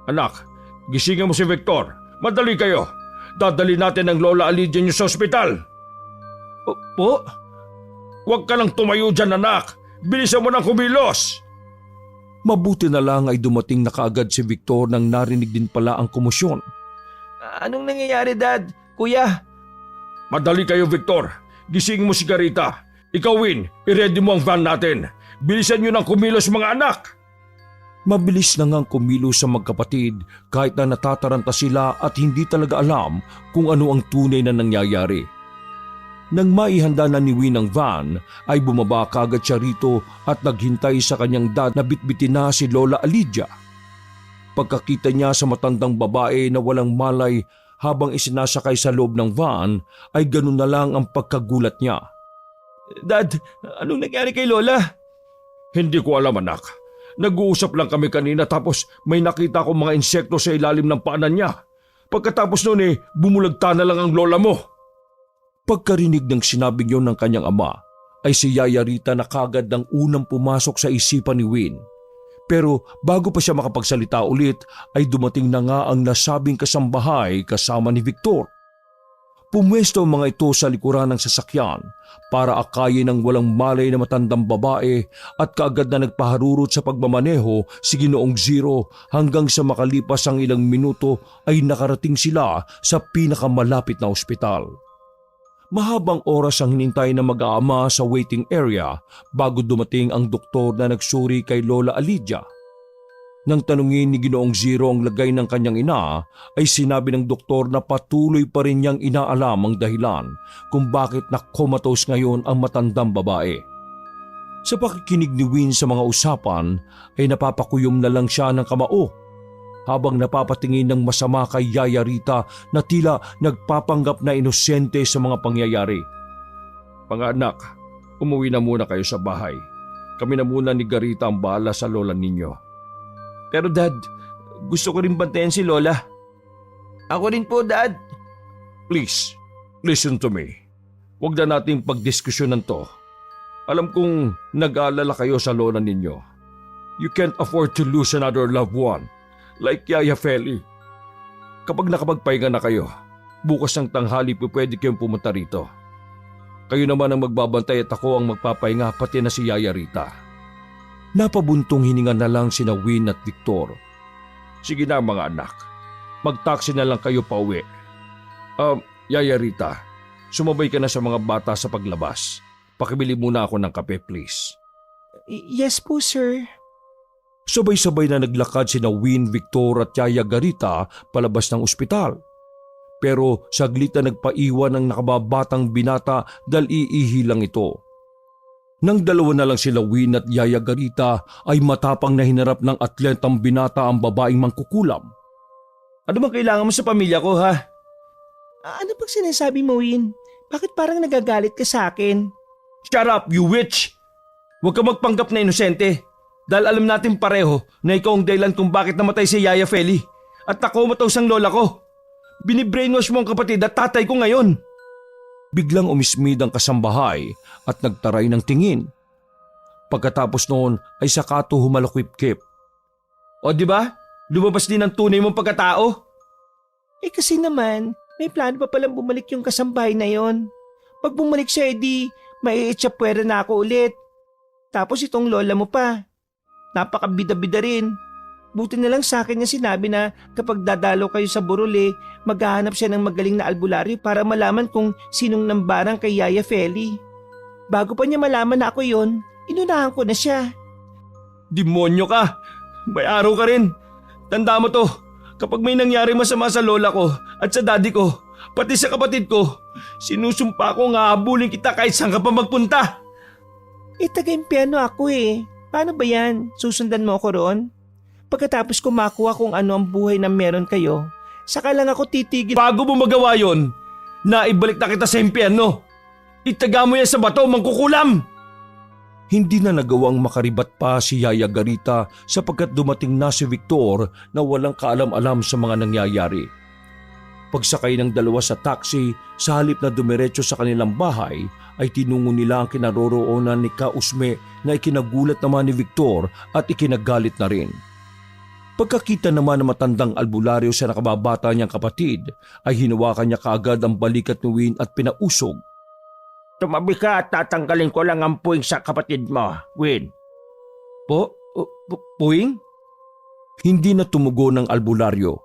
Anak, gisingin mo si Victor. Madali kayo. Dadali natin ang Lola Alidia niyo sa ospital. Po? Huwag ka lang tumayo dyan, anak. Bilisan mo nang kumilos. Mabuti na lang ay dumating na kaagad si Victor nang narinig din pala ang komosyon. Anong nangyayari, Dad? Kuya? Madali kayo, Victor. Gisingin mo si Garita. Ikaw, Win, i-ready mo ang van natin. Bilisan nyo ng kumilos mga anak. Mabilis na ngang kumilos sa magkapatid kahit na natataranta sila at hindi talaga alam kung ano ang tunay na nangyayari. Nang maihanda na ni Win ang van, ay bumaba kagad siya rito at naghintay sa kanyang dad na bitbitin na si Lola Alidia. Pagkakita niya sa matandang babae na walang malay habang isinasakay sa loob ng van, ay ganun na lang ang pagkagulat niya. Dad, anong nangyari kay Lola? Hindi ko alam, anak. Nag-uusap lang kami kanina tapos may nakita akong mga insekto sa ilalim ng paanan niya. Pagkatapos noon bumulagta na lang ang lola mo. Pagkarinig ng sinabing yon ng kanyang ama, ay si Yaya Rita na kagad ang unang pumasok sa isipan ni Win. Pero bago pa siya makapagsalita ulit, ay dumating na nga ang nasabing kasambahay kasama ni Victor. Pumwesto ang mga ito sa likuran ng sasakyan para akayin ng walang malay na matandang babae at kaagad na nagpaharurot sa pagmamaneho si Ginoong Zero hanggang sa makalipas ang ilang minuto ay nakarating sila sa pinakamalapit na ospital. Mahabang oras ang hinintay na mag-aama sa waiting area bago dumating ang doktor na nagsuri kay Lola Alidia. Nang tanungin ni Ginoong Zero ang lagay ng kanyang ina, ay sinabi ng doktor na patuloy pa rin niyang inaalam ang dahilan kung bakit na-comatose ngayon ang matandang babae. Sa pakikinig ni Win sa mga usapan, ay napapakuyom na lang siya ng kamao habang napapatingin ng masama kay Yaya Rita na tila nagpapanggap na inosente sa mga pangyayari. Mga anak, umuwi na muna kayo sa bahay. Kami na muna ni Garita ang bahala sa lola ninyo. Pero Dad, gusto ko rin bantayan si Lola. Ako rin po, Dad. Please, listen to me. Huwag na nating pagdiskusyonan to. Alam kong nag-aalala kayo sa lola ninyo. You can't afford to lose another loved one, like Yaya Feli. Kapag nakapagpahinga na kayo, bukas ng tanghali pwede kayong pumunta rito. Kayo naman ang magbabantay at ako ang magpapahinga pati na si Yaya Rita. Napabuntong hininga na lang sina Win at Victor. Sige na mga anak, mag-taxi na lang kayo pauwi. Yaya Rita, sumabay ka na sa mga bata sa paglabas. Pakibili muna ako ng kape, please. Yes po, sir. Sabay-sabay na naglakad sina Win, Victor at Yaya Garita palabas ng ospital. Pero saglit na nagpaiwan ng nakababatang binata dahil iihi lang ito. Nang dalawa na lang sila Win at Yaya Garita ay matapang na hinarap ng atletang binata ang babaeng mangkukulam. Ano bang kailangan mo sa pamilya ko, ha? Ano pag sinasabi mo, Win? Bakit parang nagagalit ka sa akin? Shut up, you witch! Huwag ka magpanggap na inosente. Dahil alam natin pareho na ikaw ang dahilan kung bakit namatay si Yaya Feli at nakomatose ang lola ko. Binibrainwash mo ang kapatid at tatay ko ngayon. Biglang umismid ang kasambahay at nagtaray ng tingin. Pagkatapos noon ay saka to humalakwip-kip. O di ba? Lumabas din ang tunay mong pagkatao. Kasi naman, may plano pa palang bumalik yung kasambahay na yon. Pag bumalik siya, edi maiitsapwera na ako ulit. Tapos itong lola mo pa. Napakabida-bida rin. Buti na lang sa akin niya sinabi na kapag dadalo kayo sa Burol maghahanap siya ng magaling na albularyo para malaman kung sinong nambarang kay Yaya Feli. Bago pa niya malaman na ako yon, inunahan ko na siya. Demonyo ka! May araw ka rin. Tanda mo to, kapag may nangyari masama sa lola ko at sa daddy ko, pati sa kapatid ko, sinusumpa ko nga habulin kita kahit saan ka pa magpunta. Taga-impyerno ako Paano ba yan? Susundan mo ako roon? Pagkatapos ko makuha kung ano ang buhay na meron kayo, saka lang ako titigil. Bago mo magawa yon, naibalik na kita sa impyerno. Itaga mo yan sa bato, mangkukulam! Hindi na nagawang makaribat pa si Yaya Garita sapagkat dumating na si Victor na walang kaalam-alam sa mga nangyayari. Pagsakay ng dalawa sa taxi, sa halip na dumiretso sa kanilang bahay, ay tinungo nila ang kinaroroonan ni Kausme na ikinagulat naman ni Victor at ikinagalit na rin. Pagkakita naman ng matandang albularyo sa nakababata niyang kapatid, ay hinawakan niya kaagad ang balikat ni Win at pinausog. Tumabi ka at tatanggalin ko lang ang puwing sa kapatid mo, Win. Puwing? Hindi na tumugon ng albularyo.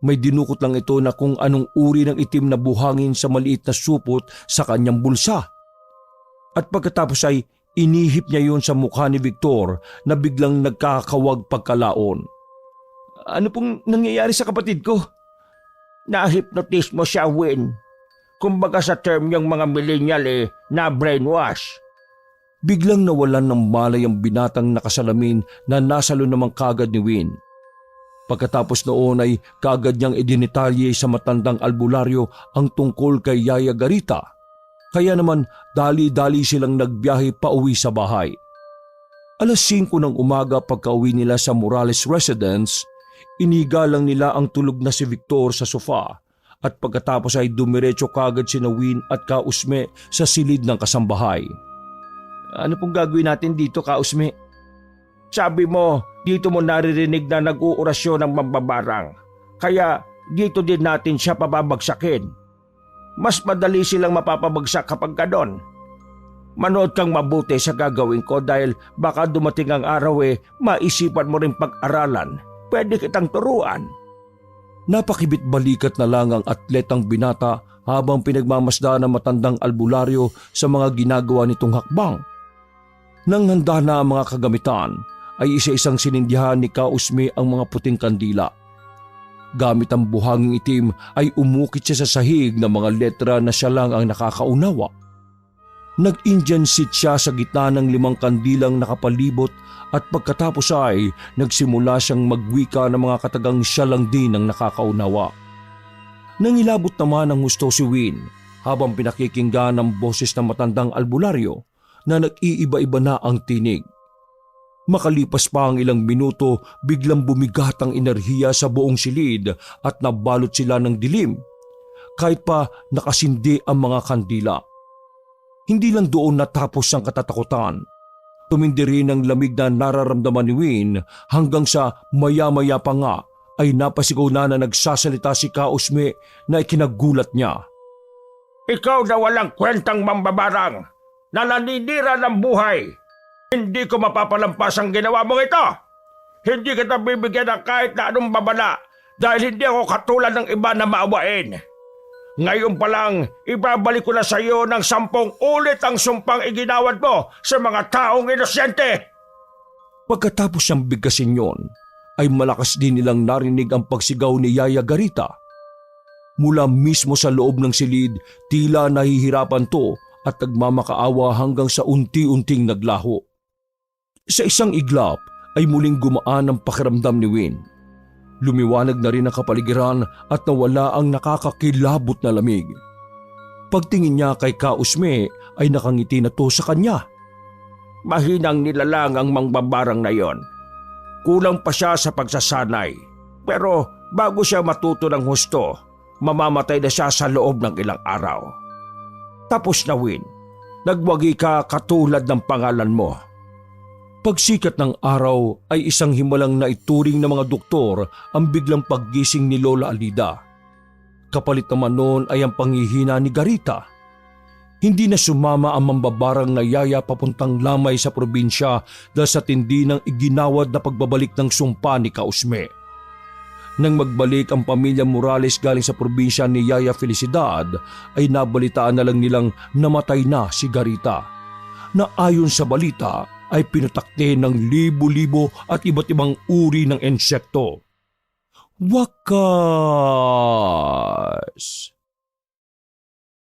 May dinukot lang ito na kung anong uri ng itim na buhangin sa maliit na supot sa kanyang bulsa. At pagkatapos ay inihip niya yun sa mukha ni Victor na biglang nagkakawag pagkalaon. Ano pong nangyayari sa kapatid ko? Na-hypnotize mo siya, Win. Kumbaga sa term yung mga millennial na brainwash. Biglang nawalan ng malay ang binatang nakasalamin na nasalo naman kagad ni Win. Pagkatapos noon ay kagad niyang idinitalye sa matandang albularyo ang tungkol kay Yaya Garita. Kaya naman dali-dali silang nagbiyahe pauwi sa bahay. Alas 5 ng umaga pagka-uwi nila sa Morales residence, inigalang nila ang tulog na si Victor sa sofa at pagkatapos ay dumiretso kagad sina Win at Kausme sa silid ng kasambahay. Ano pong gagawin natin dito, Kausme? Sabi mo, dito mo naririnig na nag-uurasyon ng mambabarang. Kaya dito din natin siya pababagsakin. Mas madali silang mapapabagsak kapag ganon. Manood kang mabuti sa gagawin ko dahil baka dumating ang araw maisipan mo rin pag-aralan. Pwede kitang turuan. Napakibit balikat na lang ang atletang binata habang pinagmamasdan ng matandang albularyo sa mga ginagawa nitong hakbang. Nang handa na ang mga kagamitan, ay isa-isang sinindihan ni Kausme ang mga puting kandila. Gamit ang buhanging itim ay umukit siya sa sahig ng mga letra na siya lang ang nakakaunawa. Nag-Indian sit siya sa gitna ng 5 kandilang nakapalibot at pagkatapos ay nagsimula siyang magwika ng mga katagang siya lang din ang nakakaunawa. Nangilabot naman ang husto si Win habang pinakikinggan ang boses ng matandang albularyo na nag-iiba-iba na ang tinig. Makalipas pa ang ilang minuto, biglang bumigat ang enerhiya sa buong silid at nabalot sila ng dilim. Kahit pa nakasindi ang mga kandila. Hindi lang doon natapos ang katatakutan. Tumindi rin ang lamig na nararamdaman ni Win hanggang sa maya-maya pa nga ay napasigaw na nagsasalita si Kausme na ikinagulat niya. Ikaw na walang kwentang mambabarang, na naninira ng buhay. Hindi ko mapapalampas ang ginawa mong ito. Hindi kita bibigyan ng kahit na anong babala dahil hindi ako katulad ng iba na maawain. Ngayon pa lang, ibabalik ko na sa iyo ng 10 ulit ang sumpang iginawad mo sa mga taong inosyente. Pagkatapos siyang bigkasin yon, ay malakas din nilang narinig ang pagsigaw ni Yaya Garita. Mula mismo sa loob ng silid, tila nahihirapan to at nagmamakaawa hanggang sa unti-unting naglaho. Sa isang iglap ay muling gumaan ang pakiramdam ni Win. Lumiwanag na rin ang kapaligiran at nawala ang nakakakilabot na lamig. Pagtingin niya kay Kausme ay nakangiti na to sa kanya. Mahinang nilalang ang mangbabarang na yon. Kulang pa siya sa pagsasanay. Pero bago siya matuto ng husto, mamamatay na siya sa loob ng ilang araw. Tapos na, Win. Nagwagi ka katulad ng pangalan mo. Pagsikat ng araw ay isang himalang na ituring ng mga doktor ang biglang paggising ni Lola Alida. Kapalit naman noon ay ang panghihina ni Garita. Hindi na sumama ang mambabarang na Yaya papuntang Lamay sa probinsya dahil sa tindi ng iginawad na pagbabalik ng sumpa ni Kausme. Nang magbalik ang pamilya Morales galing sa probinsya ni Yaya Felicidad ay nabalitaan na lang nilang namatay na si Garita, na ayon sa balita ay pinutakte ng libo-libo at iba't ibang uri ng insekto. Wakas!